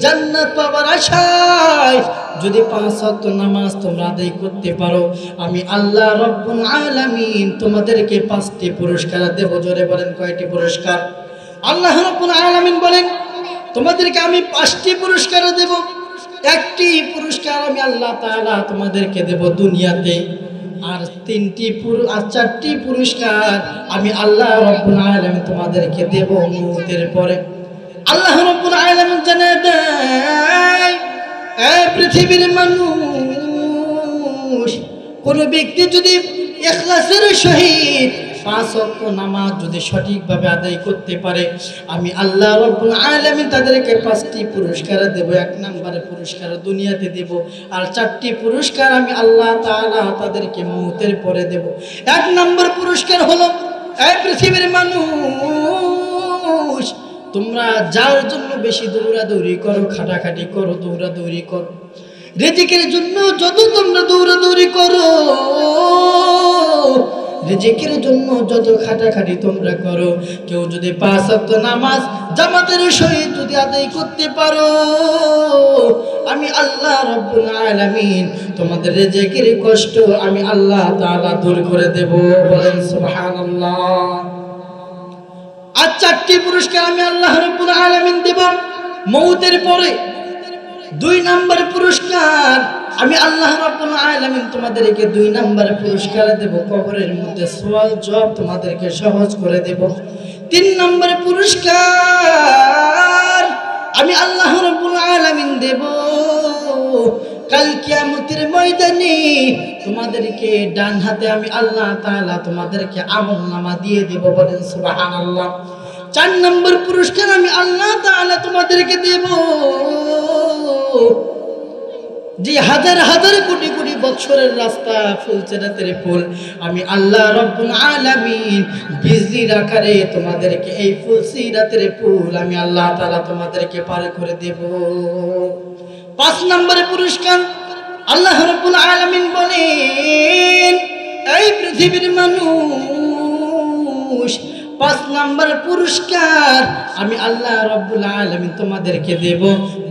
জান্নাত পাবার আশায় যদি 5 ওয়াক্ত নামাজ তোমরা আদায় করতে পারো, আমি আল্লাহ রাব্বুল আলামিন তোমাদেরকে 5টি পুরস্কার দেব। জোরে বলেন কয়টি পুরস্কার? আল্লাহ রাব্বুল আলামিন বলেন তোমাদেরকে আমি 5টি পুরস্কার দেব। একটি পুরস্কার আমি আল্লাহ তাআলা তোমাদেরকে দেব দুনিয়াতে, আর 4টি পুরস্কার আমি আল্লাহ রাব্বুল আলামিন তোমাদেরকে দেব মওতের পরে। আল্লাহ রাব্বুল আলামিন জানায় দেয়, এই পৃথিবীর মানুষ, কোন ব্যক্তি যদি ইখলাসের সহিত 5 ওয়াক্ত নামাজ যদি সঠিকভাবে আদায় করতে পারে, আমি আল্লাহ রাব্বুল আলামিন তাদেরকে 5টি পুরস্কার দেব। 1 নম্বরে পুরস্কার দুনিয়াতে দেব, আর 4টি পুরস্কার আমি আল্লাহ তাআলা তাদেরকে মওতের পরে দেব। 1 নম্বর পুরস্কার হলো, এই পৃথিবীর মানুষ, তোমরা যার জন্য বেশি দৌড়াদৌড়ি করো, খাটাখাটি করো, দৌড়াদৌড়ি করো, রিজিকের জন্য যত তোমরা দৌড়াদৌড়ি করো, রিজিকের জন্য যত খাটাখাটি তোমরা করো, কেউ যদি 5 ওয়াক্ত নামাজ জামাতের সহিত যদি আদায় করতে পারো, আমি আল্লাহ রাব্বুল আলামিন তোমাদের রিজিকের কষ্ট আমি আল্লাহ তাআলা দূর করে দেব। বলেন সুবহানাল্লাহ। আর 4টি পুরস্কার আমি আল্লাহ রাব্বুল আলামিন দেব মওতের পরে। 2 নম্বর পুরস্কার আমি আল্লাহ রাব্বুল আলামিন তোমাদেরকে 2 নম্বর পুরস্কার দেব, কবরের মধ্যে সওয়াল জবাব তোমাদেরকে সহজ করে দেব। 3 নম্বর পুরস্কার আমি আল্লাহ রাব্বুল আলামিন দেব, কাল কিয়ামতের ময়দানে তোমাদেরকে ডান হাতে আমি আল্লাহ তাআলা তোমাদেরকে আমলনামা দিয়ে দেব। বলেন সুবহানাল্লাহ। 4 নম্বর পুরস্কার আমি আল্লাহ তাআলা তোমাদেরকে দেব, যে হাজার হাজার কোটি কোটি বছরের রাস্তা ফুলসেরাতের ফুল আমি আল্লাহ রাব্বুল আলামিন বিজলির আকারে তোমাদেরকে এই ফুলসিরাতের ফুল আমি আল্লাহ তাআলা তোমাদেরকে পার করে দেব। 5 নম্বরে পুরস্কার আল্লাহ রাব্বুল আলামিন বলেন, এই পৃথিবীর মানুষ, 5 নম্বর পুরস্কার আমি আল্লাহ রাব্বুল আলামিন তোমাদেরকে দেব,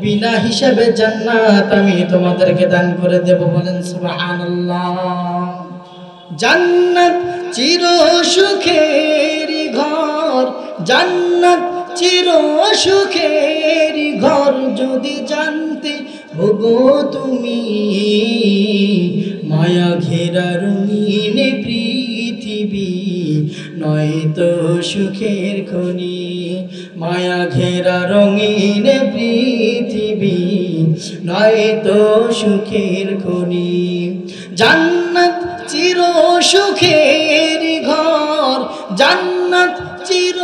বিনা হিসাবে জান্নাত আমি তোমাদেরকে দান করে দেব। বলেন সুবহানাল্লাহ। জান্নাত চির সুখের ঘর, জান্নাত চির সুখের ঘর, যদি জানতে ওগো তুমি, মায়া ঘেরা রঙিন পৃথিবী নয়তো সুখের খনি, মায়া ঘেরা রঙিন পৃথিবী নয়তো সুখের খনি। জান্নাত চির সুখের ঘর, জান্নাত চির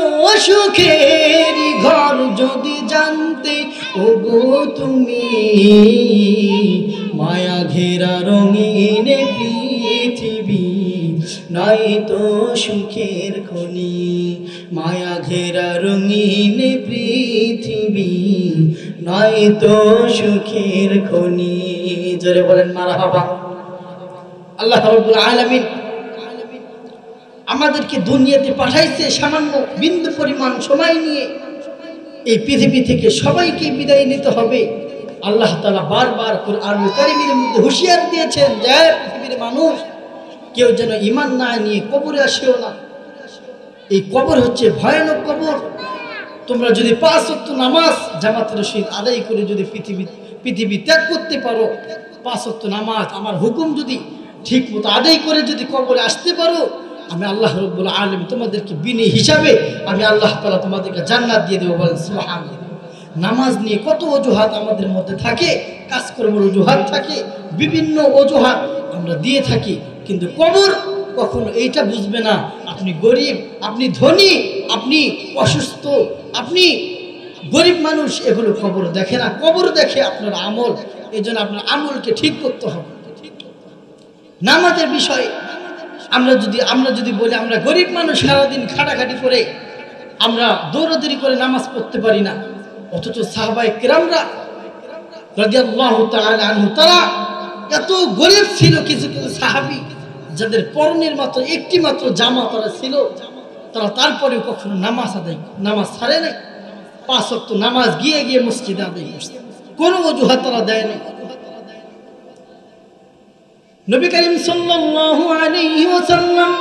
সুখের ঘর, যদি জানতে ওগো তুমি, মায়া ঘেরা রঙিন পৃথিবী নয়তো সুখের খনি, মায়া ঘেরা রঙিন পৃথিবী নয়তো সুখের খনি। জোরে বলেন মারহাবা। আল্লাহ রাব্বুল আলামিন আমাদেরকে দুনিয়াতে পাঠাইছে সামান্য বিন্দু পরিমাণ সময় নিয়ে। এই পৃথিবী থেকে সবাইকে বিদায় নিতে হবে। আল্লাহ তাআলা বারবার কুরআনুল কারীমের মধ্যে হুঁশিয়ার দিয়েছেন যে পৃথিবীর মানুষ, কেউ যেন ঈমান না নিয়ে কবরে আসিও না। এই কবর হচ্ছে ভয়ানক কবর। তোমরা যদি 5 ওয়াক্ত নামাজ জামাতের সহিত আদায় করে যদি পৃথিবী ত্যাগ করতে পারো, 5 ওয়াক্ত নামাজ আমার হুকুম যদি ঠিক মতো আদায় করে যদি কবরে আসতে পারো, আমি আল্লাহ রাব্বুল আলামিন তোমাদেরকে বিনি হিসাবে আমি আল্লাহ তাআলা তোমাদেরকে জান্নাত দিয়ে দেব। বলেন সুবহানাল্লাহ। নামাজ নিয়ে কত অজুহাত আমাদের মধ্যে থাকে, কাজকর্মের অজুহাত থাকে, বিভিন্ন অজুহাত আমরা দিয়ে থাকি। কিন্তু কবর কখনো এইটা বুঝবে না আপনি গরিব, আপনি ধনী, আপনি অসুস্থ, আপনি গরিব মানুষ, এগুলো কবর দেখে না। কবর দেখে আপনার আমল। এই জন্য আপনার আমলকে ঠিক করতে হবে। নামাজের বিষয়ে আমরা যদি বলি আমরা গরিব মানুষ, সারাদিন খাটাখাটি করে আমরা দৌড়াদৌড়ি করে নামাজ পড়তে পারি না, অথচ সাহাবায়ে কেরামরা রাদিয়াল্লাহু তাআলা আনহু তারা এত গরিব ছিল। কিছু কিছু সাহাবী যাদের পরনের মাত্র একটি মাত্র জামা তারা ছিল, তারা তারপরেও কখনো নামাজ ছাড়ে নাই। 5 ওয়াক্ত নামাজ গিয়ে গিয়ে মসজিদে আদায় করছে, কোনো অজুহাত তারা দেয় নাই। নবী করিম সাল্লাল্লাহু আলাইহি ওয়াসাল্লাম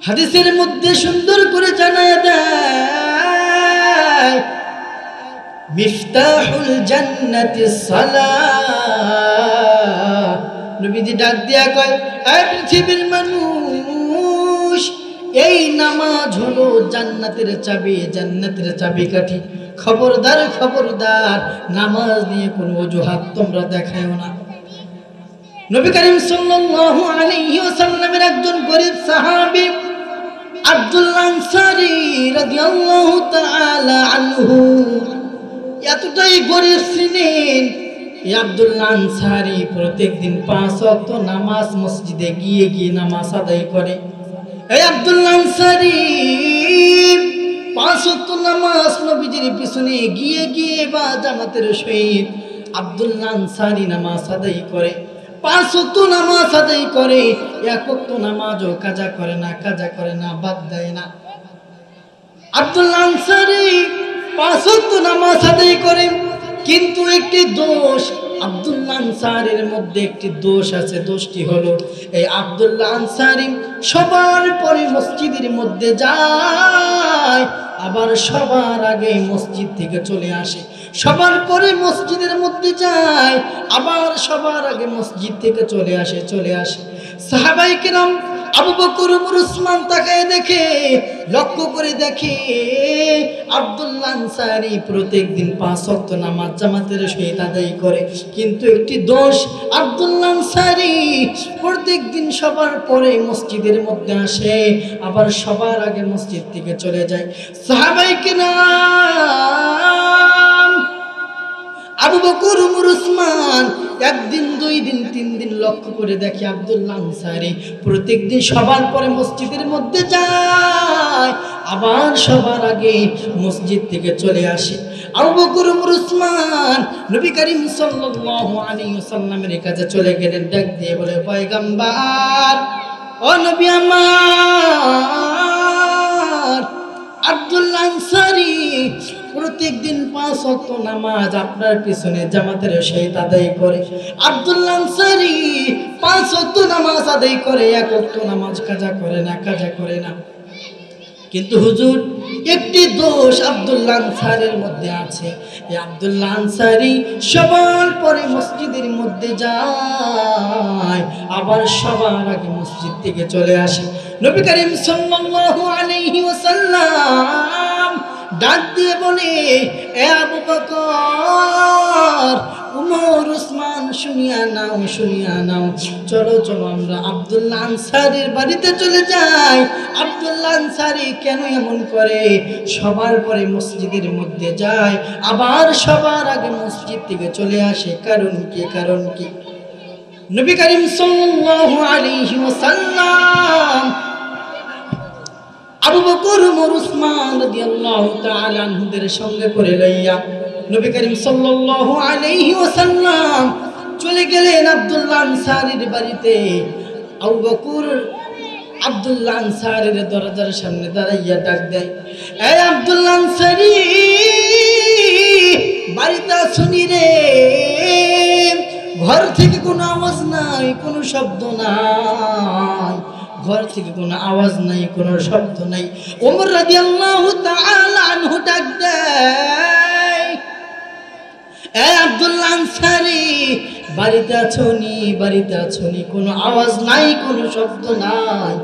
হাদিসের মধ্যে সুন্দর করে জানায় দেয়, মিফতাহুল জান্নাতিস সালাহ। নবীজি ডাক দিয়া কয়, এই পৃথিবীর মানুষ, এই নামাজ হলো জান্নাতের চাবি, জান্নাতের চাবিকাঠি। খবরদার খবরদার, নামাজ নিয়ে কোনো অজুহাত তোমরা দেখায়ও না। নবী করিম সাল্লাল্লাহু আলাইহি ওয়াসাল্লামের একজন গরীব সাহাবী আব্দুল্লাহ আনসারী রাদিয়াল্লাহু তাআলা আনহু এতটাই গরীব ছিলেন, এই আব্দুল্লাহ আনসারী প্রত্যেকদিন 5 ওয়াক্ত নামাজ মসজিদে গিয়ে গিয়ে নামাজ আদায় করে। এই আব্দুল্লাহ আনসারী 5 ওয়াক্ত নামাজ নবীজির পিছনে গিয়ে গিয়ে বা জামাতের সহিত আব্দুল্লাহ আনসারী নামাজ আদায় করে। 5 ওয়াক্ত নামাজ আদায় করে, 1 ওয়াক্ত নামাজও কাজা করে না, বাদ দেয় না। আব্দুল্লাহ আনসারী 5 ওয়াক্ত নামাজ আদায় করে, কিন্তু একটি দোষ, আব্দুল্লাহ আনসারীর মধ্যে একটি দোষ আছে। দোষটি হলো এই আব্দুল্লাহ আনসারী সবার পরে মসজিদের মধ্যে যায়, আবার সবার আগে মসজিদ থেকে চলে আসে। সবার পরে মসজিদের মধ্যে যায়, আবার সবার আগে মসজিদ থেকে চলে আসে। সাহাবায়ে কেরাম আবু বকর ওমর উসমান তাকায় দেখে, লক্ষ্য করে দেখে আব্দুল্লাহ আনসারী প্রত্যেকদিন 5 ওয়াক্ত নামাজ জামাতের সহিত আদায় করে, কিন্তু একটি দোষ, আব্দুল্লাহ আনসারী প্রত্যেকদিন সবার পরে মসজিদের মধ্যে আসে, আবার সবার আগে মসজিদ থেকে চলে যায়। সাহাবায়ে কেরাম আবু বকর ওমর উসমান 1 দিন 2 দিন 3 দিন লক্ষ্য করে দেখে আব্দুল্লাহ আনসারী প্রত্যেকদিন সবার পরে মসজিদের মধ্যে যায়, আবার সবার আগে মসজিদ থেকে চলে আসে। আবু বকর ওমর উসমান নবী করিম সাল্লাল্লাহু আলাইহি ওয়াসাল্লামের কাছে চলে গেলেন, ডাক দিয়ে বলে, পয়গম্বর, ও নবী আমার, আব্দুল্লাহ আনসারী প্রত্যেকদিন 5 ওয়াক্ত নামাজ আপনার পিছনে জামাতের সহিত আদায় করে। আব্দুল্লাহ আনসারী 5 ওয়াক্ত নামাজ আদায় করে, 1 ওয়াক্ত নামাজ কাজা করে না। কিন্তু হুজুর, একটি দোষ আব্দুল্লাহ আনসারীর মধ্যে আছে। এই আব্দুল্লাহ আনসারী সবার পরে মসজিদের মধ্যে যায়, আবার সবার আগে মসজিদ থেকে চলে আসে। নবী করিম সাল্লাল্লাহু আলাইহি ওয়াসাল্লাম ডাক দিয়ে বলে, এ আবু বকর, ওমর, উসমান, শুনিয়া নাও, চলো আমরা আব্দুল্লাহ আনসারীর বাড়িতে চলে যাই। আব্দুল্লাহ আনসারী কেন এমন করে? সবার পরে মসজিদের মধ্যে যায়, আবার সবার আগে মসজিদ থেকে চলে আসে। কারণ কি? নবী করিম সাল্লাল্লাহু আলাইহি ওয়াসাল্লাম আবু বকর ওমর উসমান রাদিয়াল্লাহু তাআলা আনহুদের সঙ্গে করে লইয়া নবী করিম সাল্লাল্লাহু আলাইহি ওয়াসাল্লাম চলে গেলেন আব্দুল্লাহ আনসারীর বাড়িতে। আবু বকর আব্দুল্লাহ আনসারীর দরজার সামনে দাঁড়াইয়া ডাক দেয়, এই আব্দুল্লাহ আনসারী, বাড়িতে শুনি রে? ঘর থেকে কোনো আওয়াজ নাই, কোনো শব্দ নাই, ঘর থেকে কোনো আওয়াজ নাই, কোনো শব্দ নাই। ওমর রাদিয়াল্লাহু তাআলা আনহু ডাক দেয়, এ আব্দুল্লাহ আনসারী, বাড়িতে আছোনি? কোনো আওয়াজ নাই, কোনো শব্দ নাই।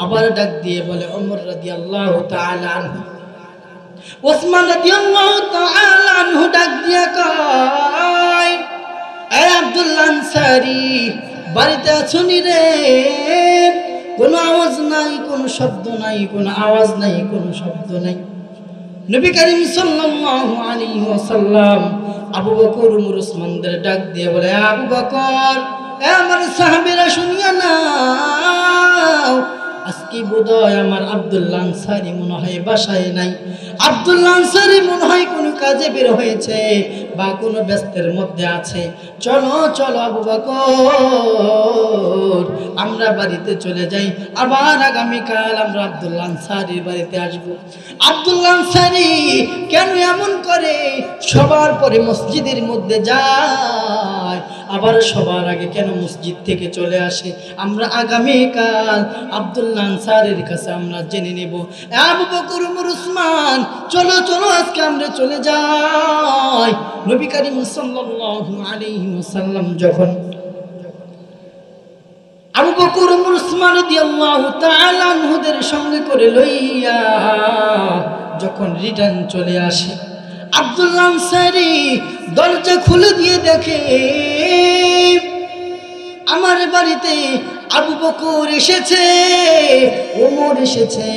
আবার ডাক দিয়ে বলে, ওমর রাদিয়াল্লাহু তাআলা আনহু, ওসমান রাদিয়াল্লাহু তাআলা আনহু ডাক দিয়া কয়, এ আব্দুল্লাহ আনসারী, বাড়িতে আছো নি রে? কোনো আওয়াজ নাই, কোনো শব্দ নাই, কোনো আওয়াজ নাই, কোনো শব্দ নাই। নবী করিম সাল্লাল্লাহু আলাইহি ওয়াসাল্লাম আবু বকর ওমর ওসমানদের ডাক দিয়ে বলে, আবু বকর, এ আমার সাহাবীরা শুনিয়া নাও, আজকে বোধহয় আমার আব্দুল্লাহ আনসারী মনে হয় বাসায় নাই। আব্দুল্লাহ আনসারী মনে হয় কোনো কাজে বের হয়েছে বা কোনো ব্যস্তের মধ্যে আছে। চলো চলো আবু বকর, আমরা বাড়িতে চলে যাই, আবার আগামীকাল আমরা আব্দুল্লাহ আনসারীর বাড়িতে আসব। আব্দুল্লাহ আনসারী কেন এমন করে? সবার পরে মসজিদের মধ্যে যায়, আবার সবার আগে কেন মসজিদ থেকে চলে আসে? আমরা আগামীকাল আব্দুল্লাহ আনসারীর কাছে আমরা জেনে নেব। আবু বকর ওমর ওসমান, চলো চলো আজকে আমরা চলে যাই। নবী করিম সাল্লাল্লাহু আলাইহি ওয়াসাল্লাম যখন আবু বকর ওমর ওসমান রাদিয়াল্লাহু তাআলা আনহুদের সঙ্গে করে লইয়া যখন রিটার্ন চলে আসে, আব্দুল্লাহ আনসারী দরজা খুলে দিয়ে দেখে আমার বাড়িতে আবু বকর এসেছে, ওমর এসেছে,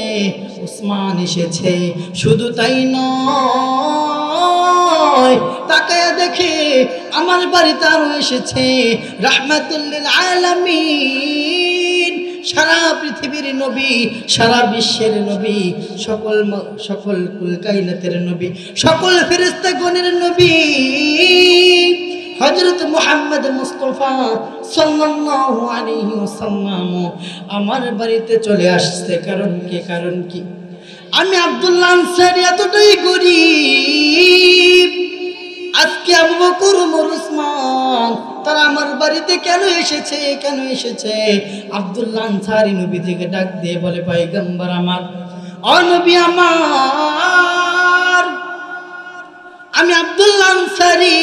ওসমান এসেছে। শুধু তাই নয়, তাকায়া দেখে আমার বাড়িতে আরো এসেছে রাহমাতুল লিল আলামিন, সারা পৃথিবীর নবী, সারা বিশ্বের নবী, সকল কুল কায়নাতের নবী, সকল ফেরেশতাগণের নবী হযরত মুহাম্মদ মুস্তাফা সাল্লাল্লাহু আলাইহি ওয়াসাল্লাম আমার বাড়িতে চলে আসছে। কারণ কি? কারণ কি? আমি আব্দুল্লাহ আনসারী এতটাই গরীব, আজকে আবু বকর ওমর ওসমান তারা আমার বাড়িতে কেন এসেছে? কেন এসেছে? আব্দুল্লাহ আনসারী নবী থেকে ডাক দিয়ে বলে, পয়গম্বর আমার, ও নবী আমার, আমি আব্দুল্লাহ আনসারী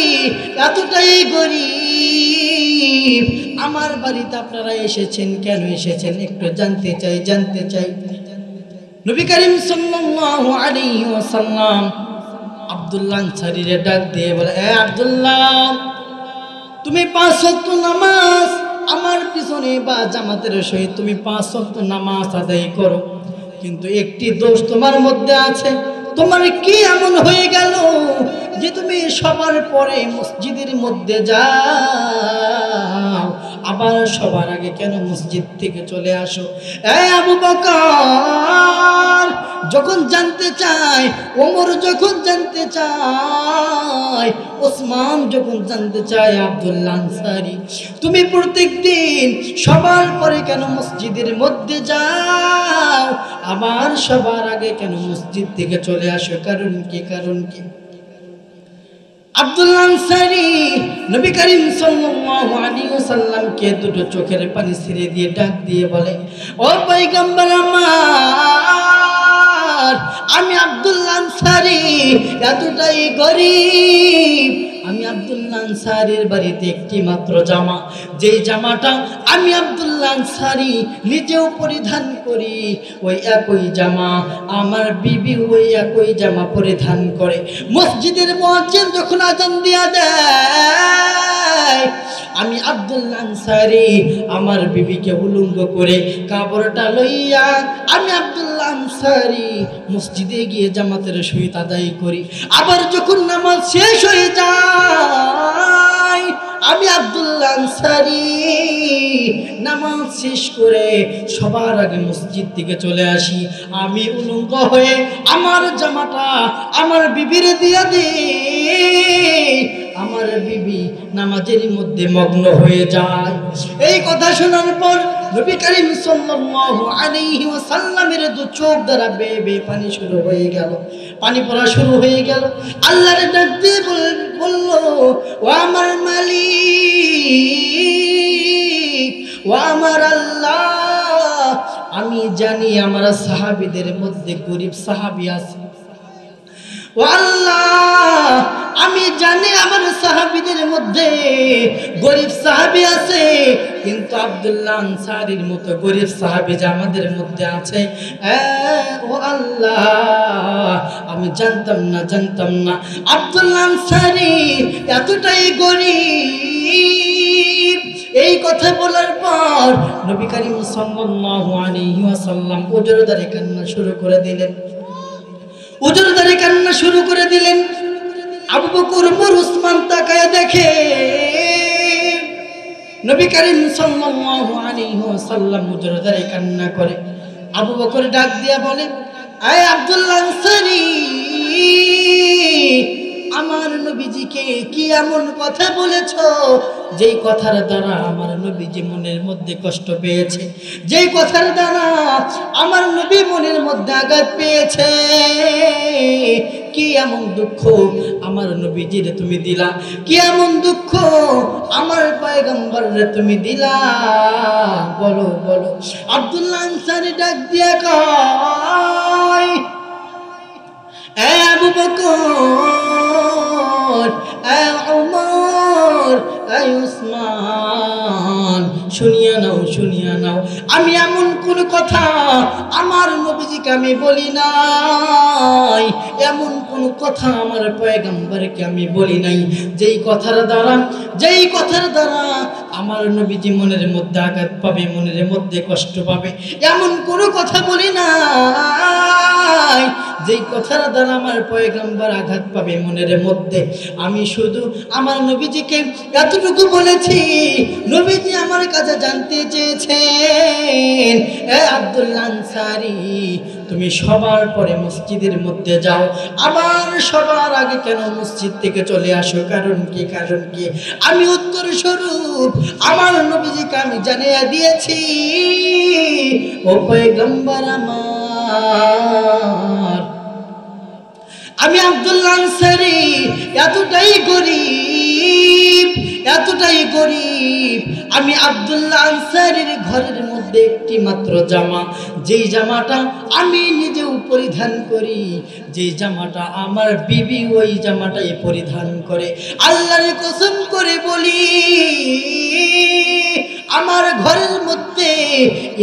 এতটাই গরীব, আমার বাড়িতে আপনারা এসেছেন, কেন এসেছেন একটু জানতে চাই, জানতে চাই। নবী করিম সাল্লাল্লাহু আলাইহি ওয়াসাল্লাম আব্দুল্লাহ আনসারীরে ডাক দিয়ে বলে, এ আব্দুল্লাহ, তুমি 5 ওয়াক্ত নামাজ আমার পিছনে বা জামাতের সহিত তুমি 5 ওয়াক্ত নামাজ আদায় করো, কিন্তু একটি দোষ তোমার মধ্যে আছে। তোমার কি এমন হয়ে গেল যে তুমি সবার পরে মসজিদের মধ্যে যাও, আবার সবার আগে কেন মসজিদ থেকে চলে আসো? এই আবু বকর যখন জানতে চায়, ওমর যখন জানতে চায়, ওসমান যখন জানতে চায়, আব্দুল্লাহ আনসারী তুমি প্রত্যেকদিন সবার পরে কেন মসজিদের মধ্যে যাও, আবার সবার আগে কেন মসজিদ থেকে চলে আসো? কারণ কি? কারণ কি? আব্দুল্লাহ আনসারী নবী করিম সাল্লাল্লাহু আলাইহি ওয়াসাল্লামকে দুটো চোখের পানি ছেড়ে দিয়ে ডাক দিয়ে বলে, ও পয়গম্বর আমার, আমি আব্দুল্লাহ আনসারী এতটাই গরীব, আমি আব্দুল্লাহ আনসারীর বাড়িতে একটি মাত্র জামা, যেই জামাটা আমি আব্দুল্লাহ আনসারী নিজেও পরিধান করি, ওই একই জামা আমার বিবি ওই একই জামা পরিধান করে। মসজিদের মুয়াজ্জিন যখন আযান দিয়া দেয়, আমি আব্দুল্লাহ আনসারী আমার বিবিকে উলঙ্গ করে কাপড়টা লইয়া আমি আব্দুল্লাহ আনসারী মসজিদে গিয়ে জামাতের সহিত আদায় করি। আবার যখন নামাজ শেষ হয়ে যায়, আমি আব্দুল্লাহ আনসারী নামাজ শেষ করে সবার আগে মসজিদ থেকে চলে আসি। আমি উলঙ্গ হয়ে আমার জামাটা আমার বিবিরে দিয়া দিই, আমার বিবি নামাজের মধ্যে মগ্ন হয়ে যায়। এই কথা শোনার পর নবী করিম সাল্লাল্লাহু আলাইহি ওয়াসাল্লামের দু চোখ দ্বারা বেয়ে বেয়ে পানি শুরু হয়ে গেল, পানি পড়া শুরু হয়ে গেল। আল্লাহর ডাক দিয়ে বলল, ও আমার মালিক, ও আমার আল্লাহ, আমি জানি আমার সাহাবীদের মধ্যে গরীব সাহাবী আছে। ও আল্লাহ, আমি জানি আমার সাহাবীদের মধ্যে গরিব সাহাবী আছে, কিন্তু আব্দুল্লাহ আনসারীর মতো গরিব সাহাবী যে আমাদের মধ্যে আছে, ও আল্লাহ আমি জানতাম না আব্দুল্লাহ আনসারী এতটাই গরিব। এই কথা বলার পর নবী করিম সাল্লাল্লাহু আলাইহি ওয়াসাল্লাম উজরদারে কান্না শুরু করে দিলেন। আবু বকর ওমর উসমান তাকায় দেখে নবী করিম সাল্লাল্লাহু আলাইহি ওয়াসাল্লাম উজরদারে কান্না করে। আবু বকর ডাক দিয়া বলে, আয় আব্দুল্লাহ আনসারী, আমার নবীজিকে কি এমন কথা বলেছো যেই কথার দ্বারা আমার নবীজি মনের মধ্যে কষ্ট পেয়েছে, যেই কথার দ্বারা আমার নবী মনের মধ্যে আঘাত পেয়েছে? কি এমন দুঃখ আমার নবীজিরে তুমি দিলা? কি এমন দুঃখ আমার পয়গম্বরে তুমি দিলা? বলো। আব্দুল্লাহ আনসারী ডাক দিয়া কয়, এ আবু বকর, এ ওমর, এ উসমান, শুনিয়া নাও, আমি এমন কোন কথা আমার নবীজিকে আমি বলি নাই, এমন কোন কথা আমার পয়গম্বরকে আমি বলি নাই যেই কথার দ্বারা আমার নবীজি মনের মধ্যে আঘাত পাবে, মনের মধ্যে কষ্ট পাবে। এমন কোন কথা বলি নাই যেই কথার দ্বারা আমার পয়গম্বর আঘাত পাবে মনের মধ্যে। আমি শুধু আমার নবীজিকে এতটুকু বলেছি, নবীজি আমার কাছে জানতে চেয়েছেন, এ আব্দুল্লাহ আনসারী, তুমি সবার পরে মসজিদের মধ্যে যাও, আবার সবার আগে কেন মসজিদ থেকে চলে আসো? কারণ কি? আমি উত্তর স্বরূপ আমার নবীজিকে আমি জানিয়ে দিয়েছি, ও পয়গম্বর আমার, আমি আব্দুল্লাহ আনসারী এতটাই গরিব। আমি আব্দুল্লাহ আনসারীর ঘরের মধ্যে একটি মাত্র জামা, যেই জামাটা আমি নিজেও পরিধান করি, যেই জামাটা আমার বিবি ওই জামাটাই পরিধান করে। আল্লাহর কসম করে বলি, আমার ঘরের মধ্যে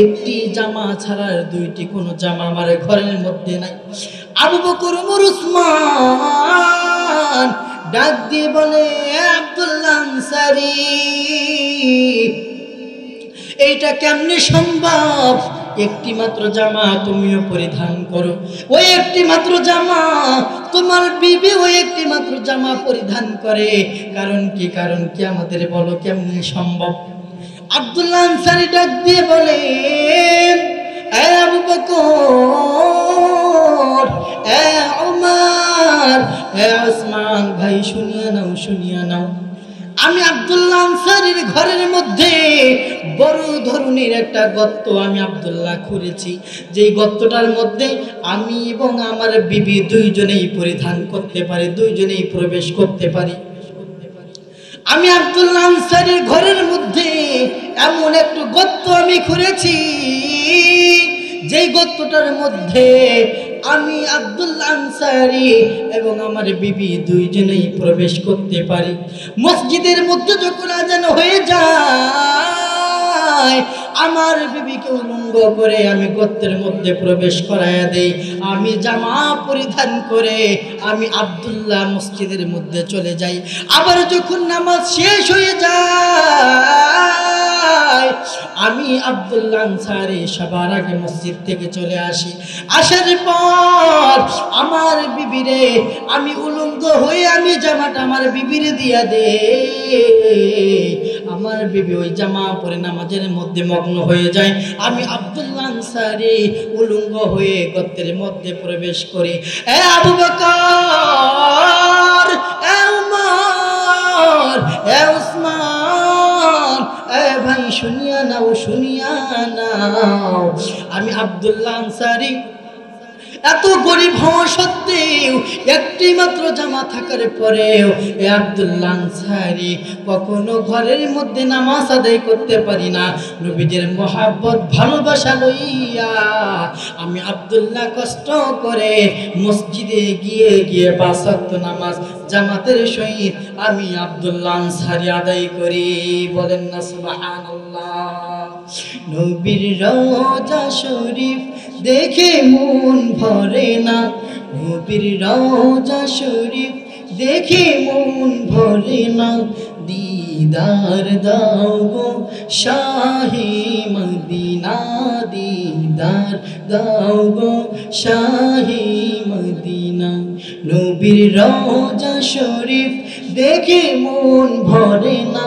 একটি জামা ছাড়ার দুইটি কোনো জামা আমার ঘরের মধ্যে নাই। আবু বকর ওমর উসমান ডাক দিয়ে বলে, আব্দুল্লাহ আনসারী, এইটা কেমনে সম্ভব? একটি মাত্র জামা তুমিও পরিধান করো, ওই একটি মাত্র জামা তোমার বিবি ওই একটি মাত্র জামা পরিধান করে। কারণ কি আমাদের বলো, কেমনে সম্ভব? আব্দুল্লাহ আনসারী ডাক দিয়ে বলে, এ আবু বকর, এ ওমর, এ উসমান ভাই, শুনিয়া নাও, আমি আব্দুল্লাহ আনসারীর ঘরের মধ্যে বড় ধরনের একটা গর্ত আমি আব্দুল্লাহ খুঁড়েছি, যেই গর্তটার মধ্যে আমি এবং আমার বিবি দুইজনেই পরিধান করতে পারি, দুইজনেই প্রবেশ করতে পারি। আমি আব্দুল্লাহ আনসারীর ঘরের মধ্যে এমন একটু গর্ত আমি খুঁড়েছি, যেই গর্তটার মধ্যে আমি আব্দুল্লাহ আনসারী এবং আমার বিবি দুইজনেই প্রবেশ করতে পারি। মসজিদের মধ্যে যখন আজান হয়ে যায়, আমার বিবিকে উলঙ্গ করে আমি গর্তের মধ্যে প্রবেশ করাইয়া দেই। আমি জামা পরিধান করে আমি আব্দুল্লাহ মসজিদের মধ্যে চলে যাই। আবার যখন নামাজ শেষ হয়ে যায়, আমি আব্দুল্লাহ আনসারী সবার আগে মসজিদ থেকে চলে আসি। আসার পর আমার বিবিরে আমি উলঙ্গ হয়ে আমি জামাটা আমার বিবিরে দিয়া দে। আমার বিবি ওই জামা পরে নামাজের মধ্যে মগ্ন হয়ে যায়। আমি আব্দুল্লাহ আনসারী উলঙ্গ হয়ে গর্তের মধ্যে প্রবেশ করি। এ আবু বকর, এ উমর, এ উসমান, এ ভাই, শুনিয়া নাও। আমি আব্দুল্লাহ আনসারী এত গরিব হওয়া সত্ত্বেও একটি মাত্র জামা থাকার পরেও এ আব্দুল্লাহ আনসারী কখনো ঘরের মধ্যে নামাজ আদায় করতে পারি না। নবীজির মহব্বত ভালোবাসা লইয়া আমি আব্দুল্লাহ কষ্ট করে মসজিদে গিয়ে গিয়ে 5 ওয়াক্ত নামাজ জামাতের সহিত আমি আব্দুল্লাহ আনসারী আদায় করি। বলেন না সুবহানাল্লাহ। নবীর রওজা শরীফ দেখে মন ভরে না, নবীর রওজা শরীফ দেখে মন ভরে না, দিদার দাও গো শাহে মদিনা, দিদার দাও গো শাহে মদিনা। নবীর রওজা শরীফ দেখে মন ভরে না,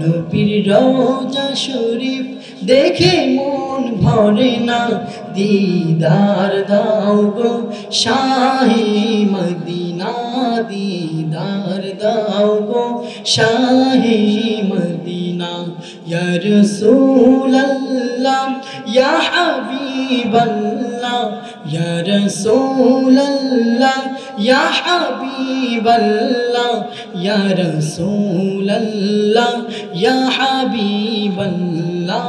নবীর রওজা শরীফ দেখে মন ভরে না, দিদার দাও গো শাহে মদিনা, দিদার দাও গো শাহে মদিনা। ইয়া রাসূলুল্লাহ ইয়া হাবিবাল্লাহ, ইয়া রাসূলুল্লাহ ইয়া হাবিবাল্লাহ, ইয়া রাসূলুল্লাহ ইয়া হাবিবাল্লাহ,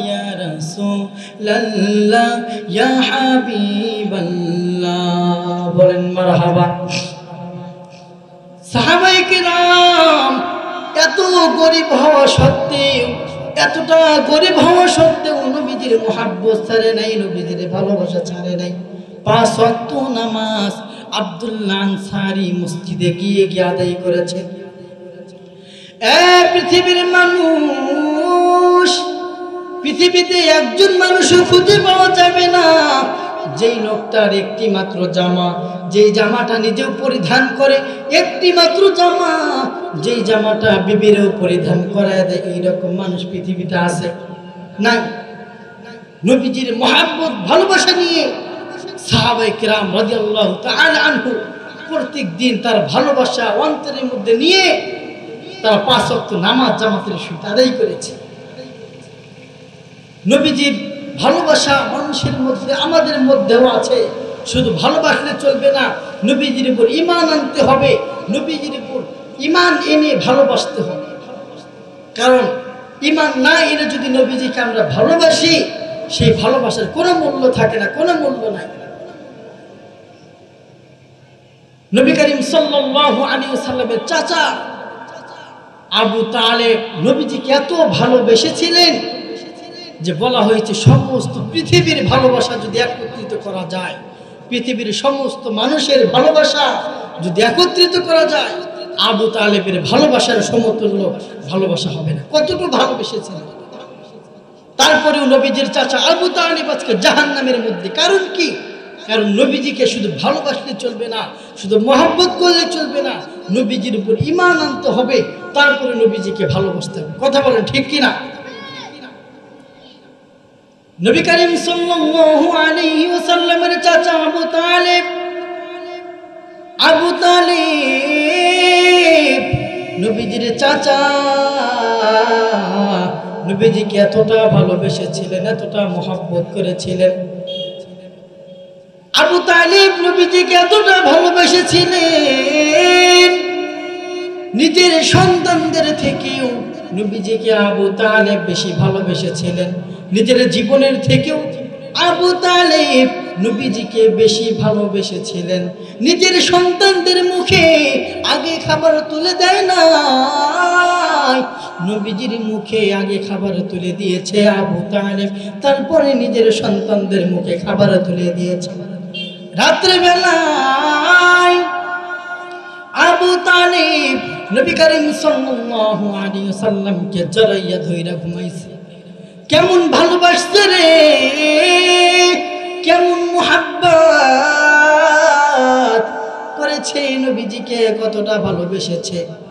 ইয়া রাসূলুল্লাহ ইয়া হাবিবাল্লাহ। বলেন মারহাবা। সাহাবায়ে কেরাম এত গরিব হওয়া সত্ত্বেও, এতটা গরিব হওয়া সত্ত্বেও নবীজির মহব্বত ছাড়ে নাই, নবীজির ভালোবাসা ছাড়ে নাই। 5 ওয়াক্ত নামাজ আব্দুল্লাহ আনসারী মসজিদে গিয়ে গিয়ে আদায় করেছে। পৃথিবীর মানুষ, পৃথিবীতে একজন মানুষও খুঁজে পাওয়া যাবে না যেই লোকটার একটি মাত্র জামা, যেই জামাটা নিজেও পরিধান করে, একটি মাত্র জামা যেই জামাটা বিবিরেও পরিধান করায় দেয়, এইরকম মানুষ পৃথিবীতে আছে না। নবীজির মহব্বত ভালোবাসা নিয়ে সাহাবায়ে কেরাম রাদিয়াল্লাহু তাআলা আনহু প্রত্যেক দিন তার ভালোবাসা অন্তরের মধ্যে নিয়ে তারা 5 ওয়াক্ত নামাজ জামাতের সহিত আদায় করেছে। নবীজির ভালোবাসা মানুষের মধ্যে, আমাদের মধ্যেও আছে। শুধু ভালোবাসলে চলবে না, নবীজির উপর ঈমান আনতে হবে, নবীজির উপর ঈমান এনে ভালোবাসতে হবে। কারণ ঈমান না এনে যদি নবীজিকে আমরা ভালোবাসি, সেই ভালোবাসার কোনো মূল্য থাকে না, কোনো মূল্য নাই। নবী করিম সাল্লাল্লাহু আলাইহি ওয়াসাল্লামের চাচা আবু তালেব নবীজিকে এত ভালোবেসেছিলেন যে বলা হয়েছে সমস্ত পৃথিবীর ভালোবাসা যদি একত্রিত করা যায়, পৃথিবীর সমস্ত মানুষের ভালোবাসা যদি একত্রিত করা যায়, আবু তালেবের ভালোবাসার সমতুল্য ভালোবাসা হবে না। কতটুকু ভালোবেসেছিলেন। তারপরেও নবীজির চাচা আবু তালেব আজকে জাহান্নামের মধ্যে। কারণ কি? কারণ নবীজিকে শুধু ভালোবাসলে চলবে না, শুধু মহব্বত করলে চলবে না, নবীজির উপর ঈমান আনতে হবে, তারপরে নবীজিকে ভালোবাসতে হবে। কথা বলেন ঠিক কিনা? নবী করিম সাল্লাল্লাহু আলাইহি ওয়াসাল্লামের চাচা আবু তালেব, আবু তালেব নবীজির চাচা, নবীজিকে এতটা ভালোবেসেছিলেন, এতটা মহব্বত করেছিলেন। আবু তালেব নবীজিকে এতটা ভালোবেসেছিলেন, নিজের সন্তানদের থেকেও নবীজিকে আবু তালেব বেশি ভালোবেসেছিলেন। নিজের জীবনের থেকেও আবু তালেব নবীজিকে বেশি ভালোবেসেছিলেন। নিজের সন্তানদের মুখে আগে খাবার তুলে দেয় না, নবীজির মুখে আগে খাবার তুলে দিয়েছে আবু তালেব, তারপরে নিজের সন্তানদের মুখে খাবার তুলে দিয়েছে। রাত্রে বেলায় আবু তালেব নবী করিম সাল্লাল্লাহু আলাইহি ওয়াসাল্লামকে জড়াইয়া ধইরা ঘুমাইছে। কেমন ভালোবাসতে রে, কেমন মুহাব্বত করেছে নবীজিকে, কতটা ভালোবেসেছে।